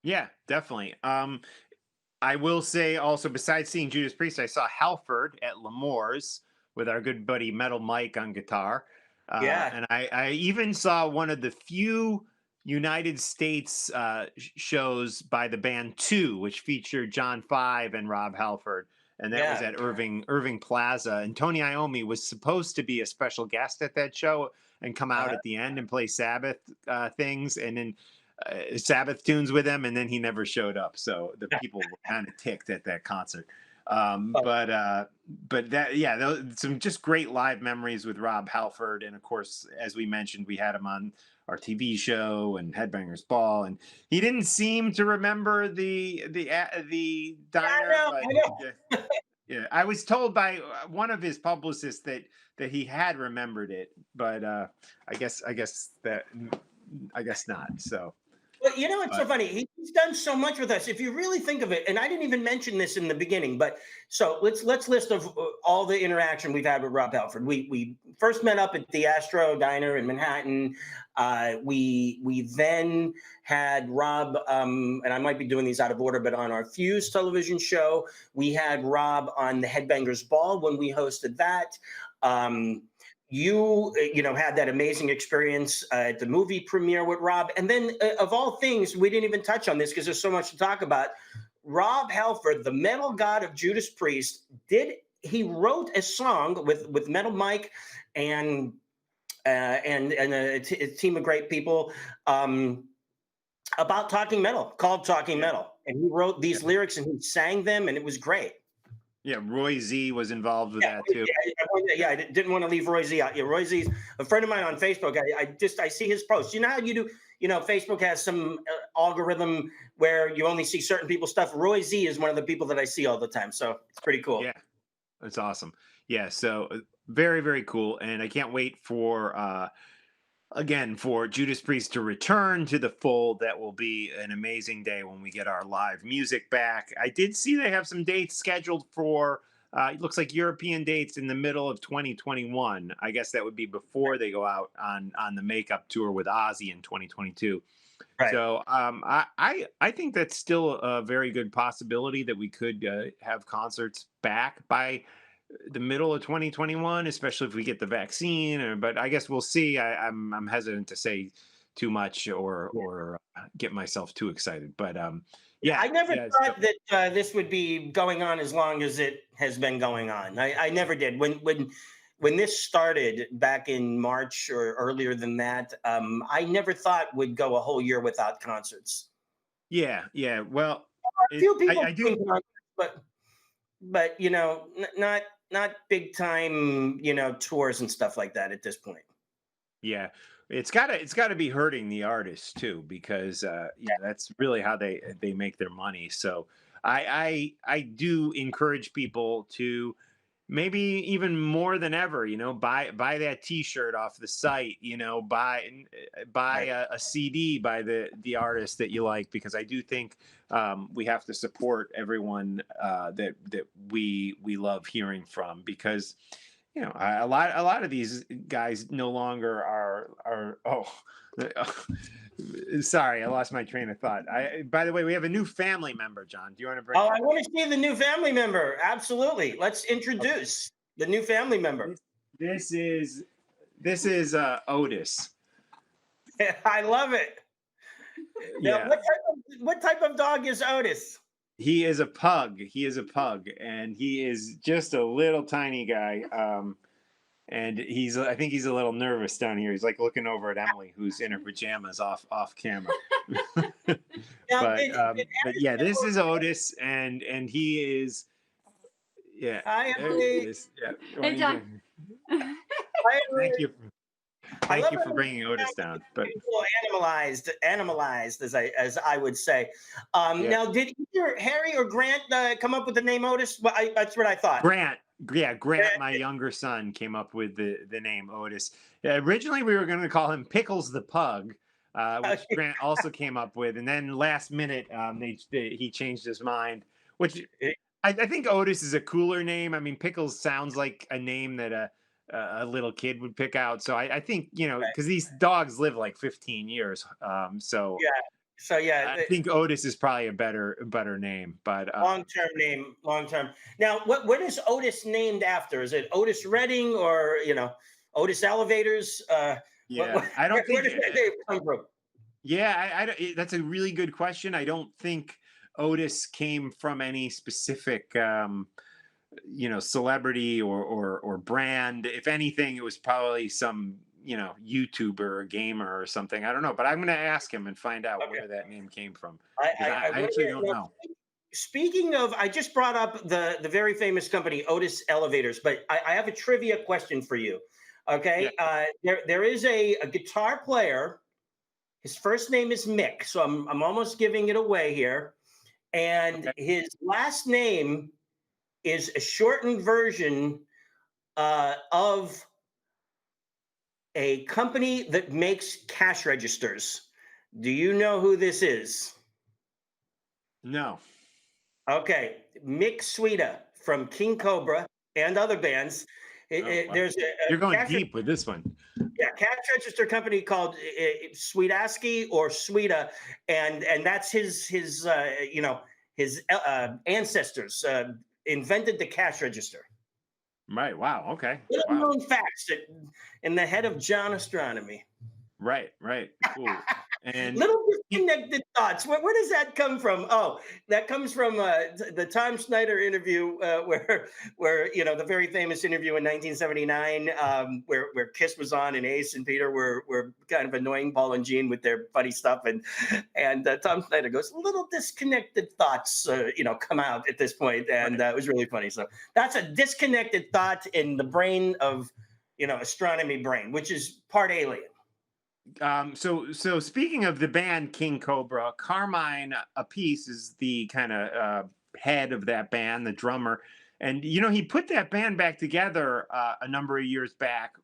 Yeah, definitely. I will say also, besides seeing Judas Priest, I saw Halford at L'Amour's with our good buddy Metal Mike on guitar. And I even saw one of the few United States shows by the band 2, which featured John 5 and Rob Halford, and that was at Irving Plaza. And Tony Iommi was supposed to be a special guest at that show and come out at the end and play Sabbath things, and then Sabbath tunes with him, and then he never showed up. So the people were kind of ticked at that concert. But that, some just great live memories with Rob Halford. And of course, as we mentioned, we had him on our TV show and Headbangers Ball, and he didn't seem to remember the diner. Yeah, I was told by one of his publicists that he had remembered it, but I guess not. So. Well, it's so funny. He's done so much with us. If you really think of it, and I didn't even mention this in the beginning, but so let's list of all the interaction we've had with Rob Halford. We first met up at the Astro Diner in Manhattan. We then had Rob, and I might be doing these out of order, but on our Fuse television show, we had Rob on the Headbangers Ball when we hosted that. You had that amazing experience at the movie premiere with Rob. And then of all things, we didn't even touch on this because there's so much to talk about. Rob Halford, the metal god of Judas Priest, he wrote a song with Metal Mike and a team of great people about talking metal, called Talking Metal. And he wrote these lyrics and he sang them, and it was great. Yeah, Roy Z was involved with Yeah, that too. I didn't want to leave Roy Z out. Yeah, Roy Z's a friend of mine on Facebook. I see his posts. You know how you do. Facebook has some algorithm where you only see certain people's stuff. Roy Z is one of the people that I see all the time. So it's pretty cool. Yeah, that's awesome. Yeah, so very, very cool. And I can't wait for again for Judas Priest to return to the fold. That will be an amazing day when we get our live music back. I did see they have some dates scheduled for it looks like European dates in the middle of 2021. I guess that would be before they go out on the makeup tour with Ozzy in 2022. Right. So I think that's still a very good possibility that we could have concerts back by the middle of 2021, especially if we get the vaccine. But I guess we'll see. I'm hesitant to say too much or get myself too excited. But I never yeah. So, thought that this would be going on as long as it has been going on. I never did. When this started back in March or earlier than that, I never thought would go a whole year without concerts. yeah. Well, A few people I do. doing concerts, but not big time tours and stuff like that at this point. Yeah, it's gotta be hurting the artists too, because that's really how they make their money. So I do encourage people to maybe even more than ever, buy that T-shirt off the site, buy Right. a CD by the artist that you like, because I do think we have to support everyone that we love hearing from, because a lot of these guys no longer are sorry, I lost my train of thought. By the way, we have a new family member, John. Do you want to bring Oh, her? I want to see the new family member. Absolutely. Let's Okay. introduce the new family member. This is Otis. I love it. Now, Yeah, what type of dog is Otis? he is a pug. He is a pug, and he is just a little tiny guy. And I think he's a little nervous down here. He's like looking over at Emily, who's in her pajamas off camera. Now, But yeah, this is Otis, and he is, yeah. hi, There he Emily. is. Yeah. Hey, John. Hi, Thank Emily. you. I Thank love you how for bringing Otis down. But animalized, as I would say. yeah, Now, did either Harry or Grant come up with the name Otis? Well, that's what I thought. Grant. Yeah, Grant, my younger son, came up with the name Otis. Originally, we were going to call him Pickles the Pug, which Grant also came up with, and then last minute, he changed his mind. Which I think Otis is a cooler name. I mean, Pickles sounds like a name that a little kid would pick out. So I think because these dogs live like 15 years. So Yeah. So yeah, I think Otis is probably a better name. But long-term name, long-term. Now, what is Otis named after? Is it Otis Redding or Otis Elevators? yeah, I don't Where think. does that name come from? Yeah, that's a really good question. I don't think Otis came from any specific, celebrity or brand. If anything, it was probably some, YouTuber or gamer or something. I don't know, but I'm going to ask him and find out Okay. where that name came from, because I I want to actually hear. don't Now, know. speaking of, I just brought up the very famous company Otis Elevators, but I have a trivia question for you. Yeah. Okay, there is a guitar player. His first name is Mick, so I'm almost giving it away here. And Okay. his last name is a shortened version of a company that makes cash registers. Do you know who this is? No. Okay, Mick Sweeta from King Cobra and other bands. Oh, wow. There's You're a going cash, deep with this one. cash register company called Sweetaski or Sweeta, and that's his ancestors invented the cash register. Right. Wow. Okay. Little Wow. known facts in the head of John Astronomy. Right. Cool. And Little disconnected thoughts. Where does that come from? Oh, that comes from the Tom Snyder interview, where the very famous interview in 1979, where Kiss was on and Ace and Peter were kind of annoying Paul and Gene with their funny stuff, and Tom Snyder goes, little disconnected thoughts, come out at this point, and it was really funny. So that's a disconnected thought in the brain of astronomy brain, which is part alien. So speaking of the band King Cobra, Carmine Appice is the kind of head of that band, the drummer, and he put that band back together a number of years back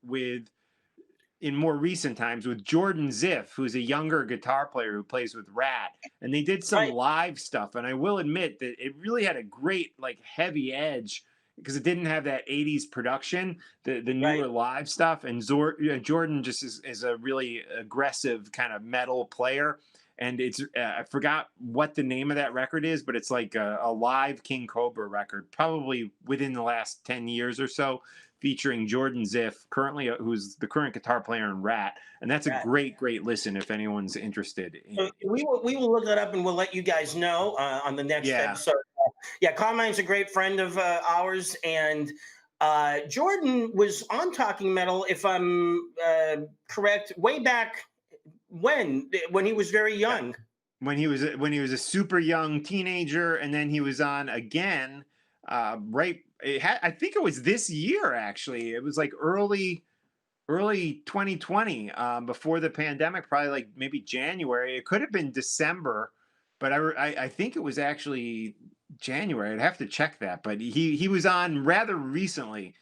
in more recent times with Jordan Ziff, who's a younger guitar player who plays with Rat, and they did some Right. live stuff, and I will admit that it really had a great heavy edge because it didn't have that 80s production, the newer live stuff. And Jordan just is a really aggressive kind of metal player. And it's I forgot what the name of that record is, but it's like a live King Cobra record, probably within the last 10 years or so, featuring Jordan Ziff, currently who's the current guitar player in Rat. And that's a great listen if anyone's interested. So we will look that up and we'll let you guys know on the next episode. Yeah, Carmine's a great friend of ours, and Jordan was on Talking Metal, if I'm correct, way back when he was very young. When he was a super young teenager, and then he was on again. I think it was this year actually. It was like early 2020, before the pandemic, probably maybe January. It could have been December, but I think it was actually January. I'd have to check that, but he was on rather recently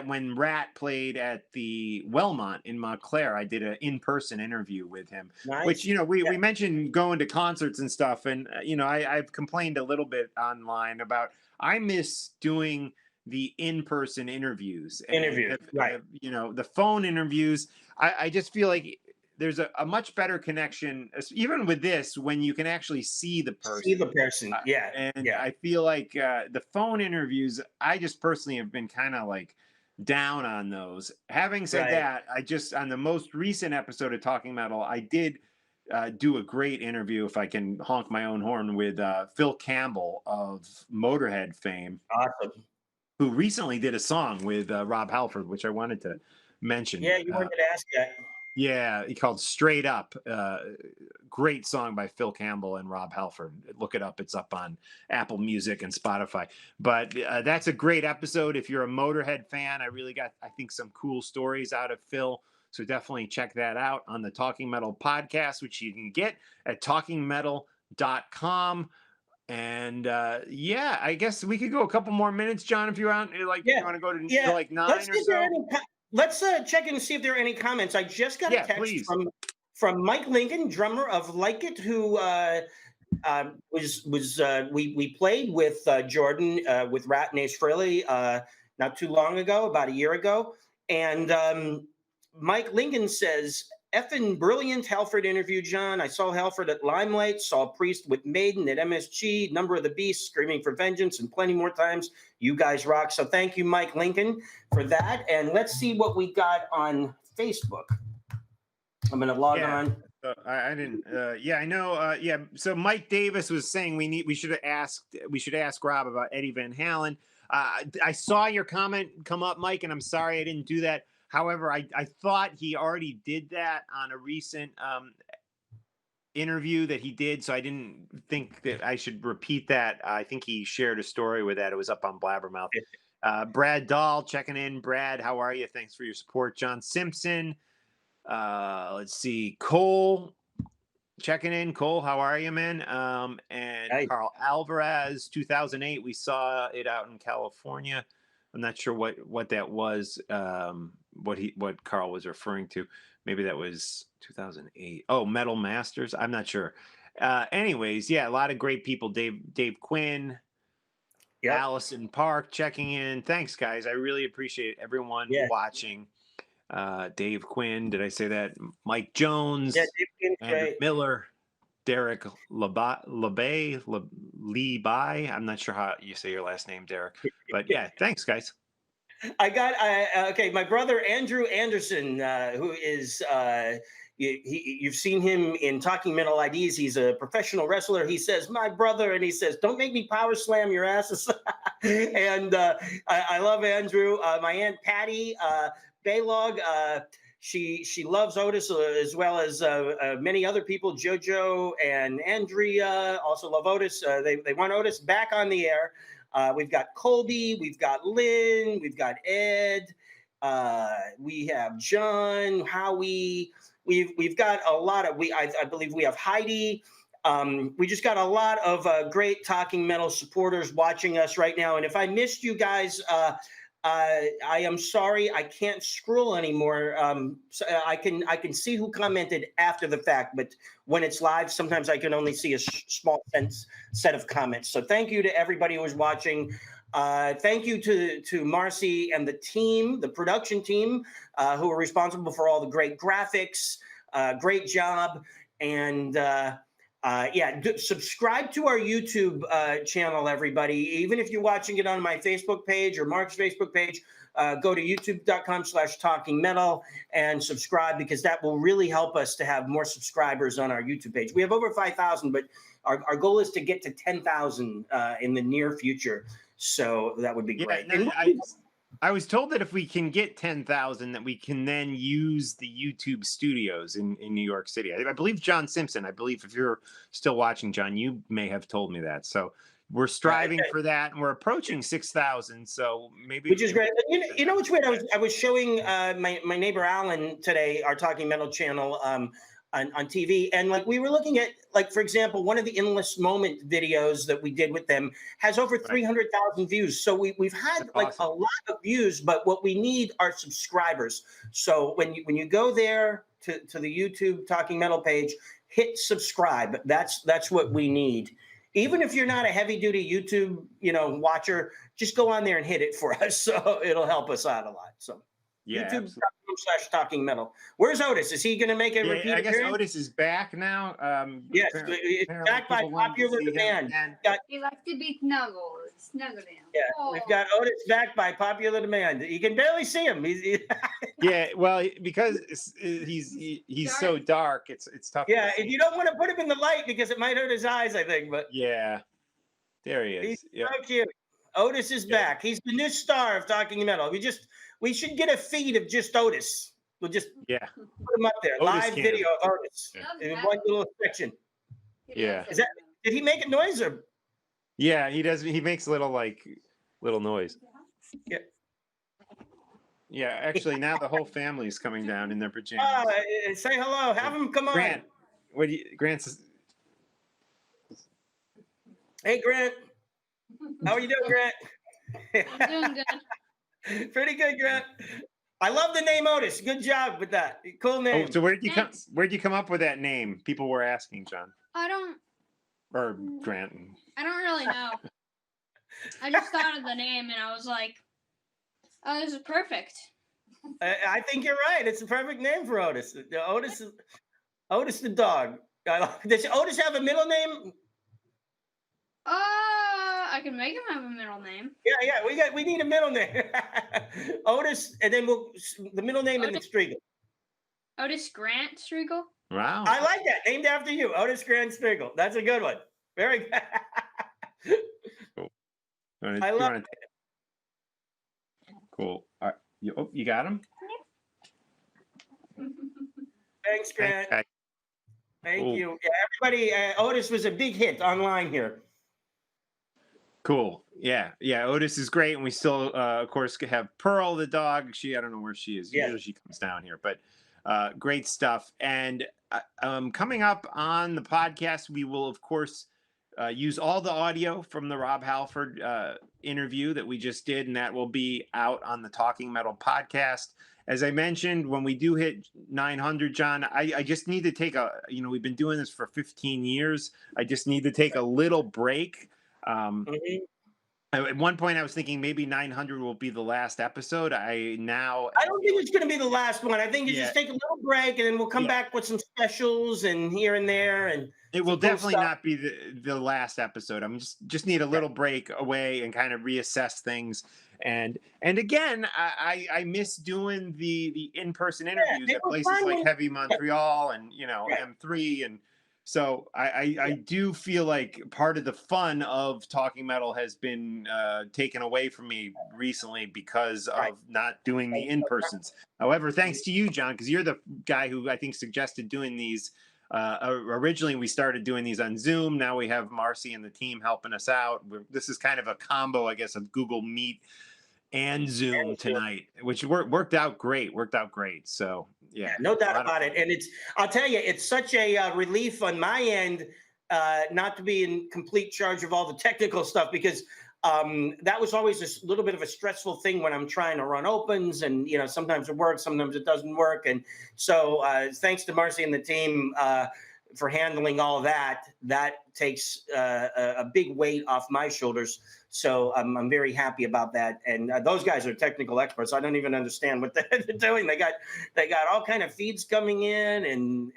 when Rat played at the Wellmont in Montclair. I did an in-person interview with him. Nice. Which we mentioned going to concerts and stuff, and I've complained a little bit online about I miss doing the in-person interviews. Right. The phone interviews, I just feel like there's a much better connection, even with this, when you can actually see the person. Yeah. I feel like the phone interviews, I just personally have been kind of down on those. Having said that, I just, on the most recent episode of Talking Metal, I did do a great interview, if I can honk my own horn, with Phil Campbell of Motorhead fame. Awesome. Who recently did a song with Rob Halford, which I wanted to mention. Yeah, you wanted to ask that. Yeah, he called Straight Up. Great song by Phil Campbell and Rob Halford. Look it up. It's up on Apple Music and Spotify. But that's a great episode. If you're a Motorhead fan, I really got, I think, some cool stories out of Phil. So definitely check that out on the Talking Metal podcast, which you can get at talkingmetal.com. And I guess we could go a couple more minutes, John, if you want. You want to go to 9 or so? Let's check in and see if there are any comments. I just got a text from Mike Lincoln, drummer of Like It, who we played with Jordan with Rat and Ace Frehley not too long ago, about a year ago. And Mike Lincoln says, effing brilliant Halford interview, John. I saw Halford at Limelight, saw Priest with Maiden at MSG, Number of the Beast, Screaming for Vengeance, and plenty more times. You guys rock. So thank you, Mike Lincoln, for that. And let's see what we got on Facebook. I'm going to log on. I didn't. I know. So Mike Davis was saying we should ask Rob about Eddie Van Halen. I saw your comment come up, Mike, and I'm sorry I didn't do that. However, I thought he already did that on a recent interview that he did, so I didn't think that I should repeat that. I think he shared a story with that. It was up on Blabbermouth. Brad Dahl checking in. Brad, how are you? Thanks for your support. John Simpson. Let's see. Cole checking in. Cole, how are you, man? And Hi. Carl Alvarez, 2008. We saw it out in California. I'm not sure what that was. What Carl was referring to. Maybe that was 2008. Oh, Metal Masters. I'm not sure. Anyways, a lot of great people. Dave Quinn, Allison Park checking in. Thanks, guys. I really appreciate everyone watching. Dave Quinn. Did I say that? Mike Jones. Yeah, Dave Quinn's Andrew great. Miller. Derek Lebai. I'm not sure how you say your last name, Derek. But thanks, guys. I got my brother Andrew Anderson, who is You've seen him in Talking Metal IDs. He's a professional wrestler. He says, "My brother," and he says, "Don't make me power slam your asses." And I love Andrew. My Aunt Patty Baylog. She loves Otis as well as many other people. JoJo and Andrea also love Otis. They want Otis back on the air. We've got Colby, we've got Lynn, we've got Ed, we have John, Howie. We've got a lot of I believe we have Heidi. We just got a lot of great Talking Metal supporters watching us right now. And if I missed you guys, I am sorry. I can't scroll anymore. So I can see who commented after the fact, but when it's live, sometimes I can only see a small set of comments. So thank you to everybody who was watching. Thank you to Marcy and the team, the production team, who are responsible for all the great graphics. Great job. And subscribe to our YouTube channel, everybody. Even if you're watching it on my Facebook page or Mark's Facebook page, go to youtube.com/Talking Metal and subscribe, because that will really help us to have more subscribers on our YouTube page. We have over 5,000, but our goal is to get to 10,000 in the near future. So that would be great. No, I was told that if we can get 10,000, that we can then use the YouTube studios in New York City. I believe John Simpson, if you're still watching, John, you may have told me that. So we're striving for that, and we're approaching 6,000. So maybe, which is great. You know what's weird? I was showing my neighbor Alan today our Talking Metal channel on TV, and like we were looking at, like, for example, one of the Endless Moment videos that we did with them has over 300,000 views. So we've had That's like awesome. a lot of views, but what we need are subscribers. So when you go there to the YouTube Talking Metal page, hit subscribe. That's what we need. Even if you're not a heavy duty YouTube watcher, just go on there and hit it for us. So it'll help us out a lot. So YouTube.com/Talking Metal. Where's Otis? Is he going to make a repeat I guess appearance? Otis is back now. Yes, it's back by popular demand. He likes to be snuggled. Snuggle him. Yeah, we've got Otis back by popular demand. You can barely see him. Yeah, well, because he's so dark, it's tough. Yeah, and you don't want to put him in the light because it might hurt his eyes, I think. But yeah, there he is. He's so cute. Otis is back. He's the new star of Talking Metal. We should get a feed of just Otis. We'll just put him up there. Otis Live video of Otis in one little section. Yeah. Did he make a noise or? Yeah, he does. He makes little noise. Yeah. Yeah, actually, now the whole family is coming down in their pajamas. Say hello. Have him come Grant, on. Grant's. Hey, Grant. How are you doing, Grant? I'm doing good. Pretty good, Grant. I love the name Otis. Good job with that. Cool name. Oh, so where'd you come up with that name? People were asking, John. Or Grant. I don't really know. I just thought of the name and I was like, oh, this is perfect. I think you're right. It's a perfect name for Otis. Otis the dog. Does Otis have a middle name? I can make him have a middle name. Yeah. We need a middle name. Otis, and then the middle name in the Strigl. Otis Grant Strigl. Wow. I like that. Named after you, Otis Grant Strigl. That's a good one. Very good. Cool. I love it. Cool. All right. You got him? Thanks, Grant. Thank Cool. you. Yeah, everybody, Otis was a big hit online here. Cool. Yeah. Otis is great, and we still, of course, have Pearl the dog. I don't know where she is. Usually she comes down here, but great stuff. And coming up on the podcast, we will, of course, use all the audio from the Rob Halford interview that we just did, and that will be out on the Talking Metal podcast. As I mentioned, when we do hit 900, John, I just need to take we've been doing this for 15 years. I just need to take a little break. At one point, I was thinking maybe 900 will be the last episode. I don't think it's going to be the last one. I think you just take a little break, and then we'll come back with some specials and here and there. And it will definitely not be the last episode. I'm just need a little break away and kind of reassess things. And again, I miss doing the in-person interviews they at were places fun like when- Heavy Montreal and Right. M3. And so I do feel like part of the fun of talking metal has been taken away from me recently because Right. of not doing the in-persons. However, thanks to you, John, because you're the guy who I think suggested doing these. Originally, we started doing these on Zoom. Now we have Marcy and the team helping us out. This is kind of a combo, I guess, of Google Meet and Zoom tonight, which worked out great. So yeah, No a doubt lot of about fun. it. And I'll tell you, it's such a relief on my end not to be in complete charge of all the technical stuff, because that was always a little bit of a stressful thing when I'm trying to run opens, and sometimes it works, sometimes it doesn't work. And so thanks to Marcy and the team for handling all that. That takes a big weight off my shoulders. So I'm very happy about that. And those guys are technical experts. I don't even understand what they're doing. They got all kind of feeds coming in, and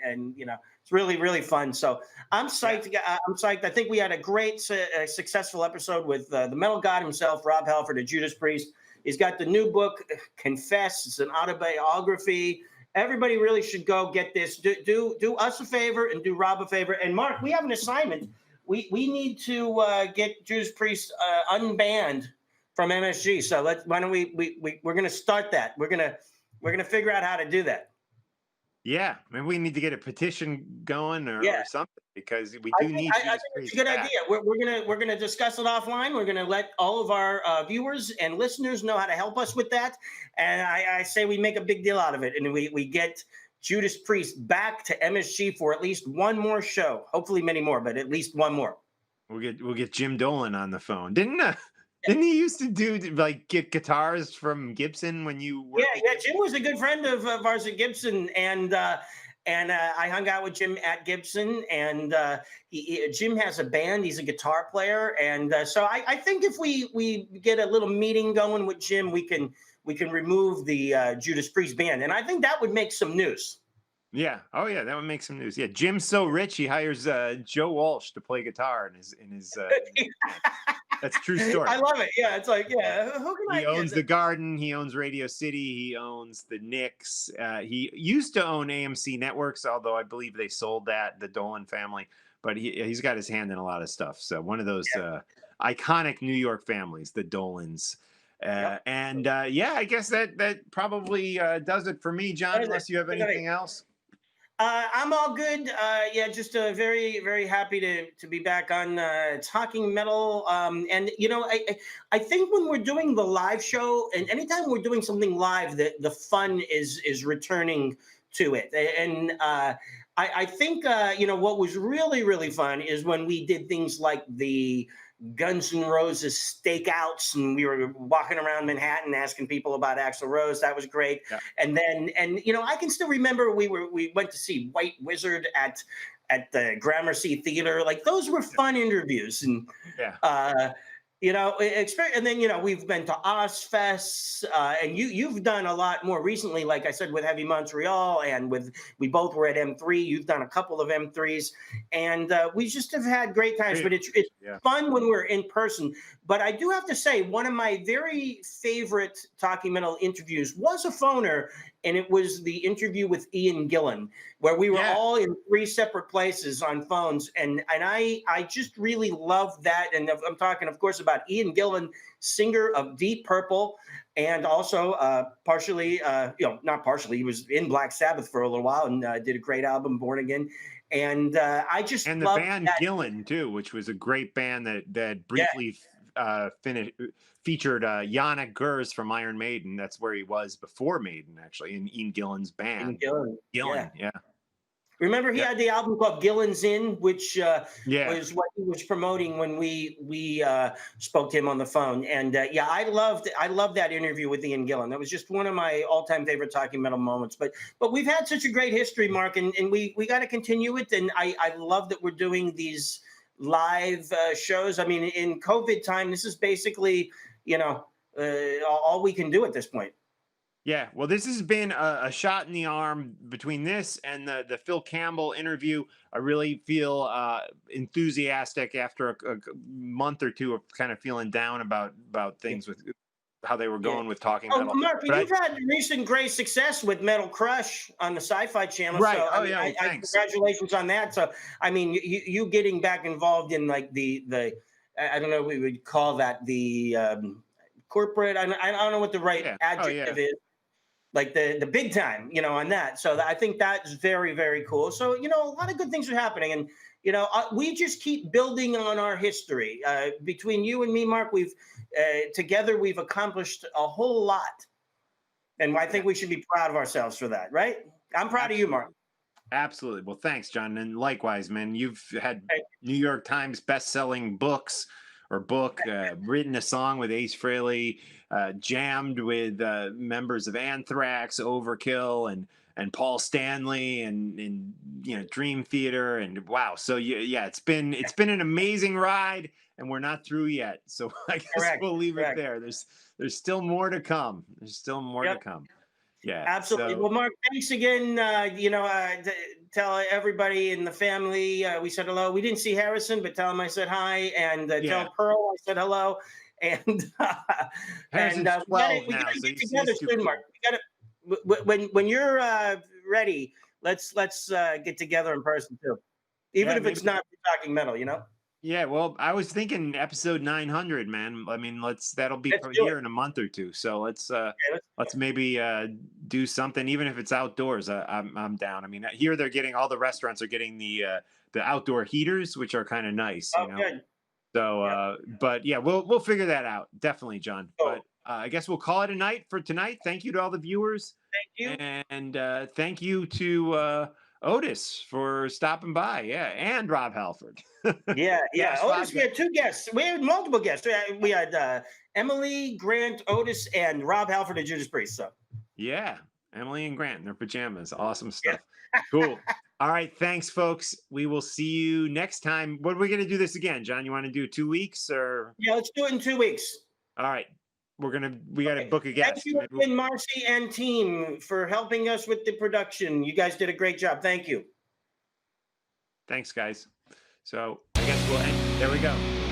it's really, really fun. So I'm psyched. I'm psyched. I think we had a great, successful episode with the metal god himself, Rob Halford, a Judas Priest. He's got the new book, Confess. It's an autobiography. Everybody really should go get this. Do us a favor and do Rob a favor. And Mark, we have an assignment. We need to get Judas Priest unbanned from MSG. So why don't we're going to start that. We're going to figure out how to do that. Yeah, maybe we need to get a petition going or something, because we do need I think it's a good idea. We're gonna discuss it offline. We're gonna let all of our viewers and listeners know how to help us with that. And I say we make a big deal out of it, and we get Judas Priest back to MSG for at least one more show. Hopefully many more, but at least one more. We'll get Jim Dolan on the phone. Didn't he used to do get guitars from Gibson when you were? Yeah. Jim was a good friend of ours at Gibson, and I hung out with Jim at Gibson. And Jim has a band. He's a guitar player, and so I think if we get a little meeting going with Jim, we can remove the Judas Priest band, and I think that would make some news. Yeah. Oh, yeah. That would make some news. Yeah. Jim's so rich, he hires Joe Walsh to play guitar in his. That's a true story. I love it. Yeah, it's like, who can He owns the Garden. He owns Radio City. He owns the Knicks. He used to own AMC Networks, although I believe they sold that, the Dolan family. But he's got his hand in a lot of stuff. So one of those iconic New York families, the Dolans. And I guess that probably does it for me, John. Unless you have anything else. I'm all good. Just very, very happy to be back on Talking Metal. And I think when we're doing the live show, and anytime we're doing something live, the fun is returning to it. And I think what was really, really fun is when we did things like the Guns N' Roses stakeouts, and we were walking around Manhattan asking people about Axl Rose. That was great. Yeah. And then I can still remember we went to see White Wizard at the Gramercy Theater. Like, those were fun interviews. And and then we've been to Ozfest, and you've done a lot more recently, like I said, with Heavy Montreal, and we both were at M3. You've done a couple of M3s, and we just have had great times. But it's fun when we're in person. But I do have to say, one of my very favorite Talking Metal interviews was a phoner, and it was the interview with Ian Gillan, where we were all in 3 separate places on phones. And I just really love that. And I'm talking, of course, about Ian Gillan, singer of Deep Purple, and also not partially, he was in Black Sabbath for a little while and did a great album, Born Again. And I just and the band Gillan too, which was a great band that briefly featured Yannick Gers from Iron Maiden. That's where he was before Maiden, actually, in Ian Gillan's band. Gillan. Remember, he had the album called Gillan's Inn, which was what he was promoting when we spoke to him on the phone. And I loved that interview with Ian Gillan. That was just one of my all-time favorite Talking Metal moments. But we've had such a great history, Mark, and we got to continue it. And I love that we're doing these live shows. I mean, in COVID time, this is basically all we can do at this point. Yeah, well, this has been a shot in the arm between this and the Phil Campbell interview. I really feel enthusiastic after a month or two of kind of feeling down about things with how they were going with talking Oh, metal. Mark, But you've had recent great success with Metal Crush on the Sci-Fi Channel. Right. So, Oh, I mean, yeah, well, thanks. congratulations on that. So, I mean, you getting back involved in like the I don't know what we would call that, the corporate. I don't know what the right Yeah. adjective is. Like the big time, you know, on that. So I think that's very, very cool. So, you know, a lot of good things are happening. And, you know, we just keep building on our history. Between you and me, Mark, we've together, we've accomplished a whole lot. And I think we should be proud of ourselves for that, right? I'm proud of you, Mark. Absolutely. Well, thanks, John. And likewise, man, you've had Hey. New York Times best-selling books or book, written a song with Ace Frehley, jammed with members of Anthrax, Overkill, and Paul Stanley, and you know, Dream Theater, and wow. So yeah, it's been an amazing ride, and we're not through yet. So I guess we'll leave it there. There's still more to come. There's still more to come. Yeah, Absolutely. So, Well, Mark, thanks again. You know, tell everybody in the family we said hello. We didn't see Harrison, but tell him I said hi, and tell Pearl I said hello. And Harrison's 12 we now, gotta so get he's together too soon, cool. Mark. We gotta when you're ready. Let's get together in person too, even if it's not talking metal. You know. Yeah, well, I was thinking episode 900, man. I mean, that'll be Let's do here it. in a month or two. So let's let's maybe do something, even if it's outdoors. I'm down. I mean, here they're getting, all the restaurants are getting the outdoor heaters, which are kind of nice, you know. Good. So, but yeah, we'll figure that out, definitely, John. Cool. But I guess we'll call it a night for tonight. Thank you to all the viewers. Thank you. And thank you to Otis for stopping by. Yeah, and Rob Halford. Yeah. Otis, Podcast. we had two guests. We had multiple guests. We had Emily, Grant, Otis, and Rob Halford and Judas Priest. So Yeah, Emily and Grant in their pajamas. Awesome stuff. Cool. All right, thanks, folks. We will see you next time. What are we going to do this again, John? You want to do 2 weeks or? yeah, let's do it in 2 weeks. All right, we got to book a guest. Thank you again, Marcy and team, for helping us with the production. You guys did a great job. Thank you. Thanks, guys. So I guess we'll end. There we go.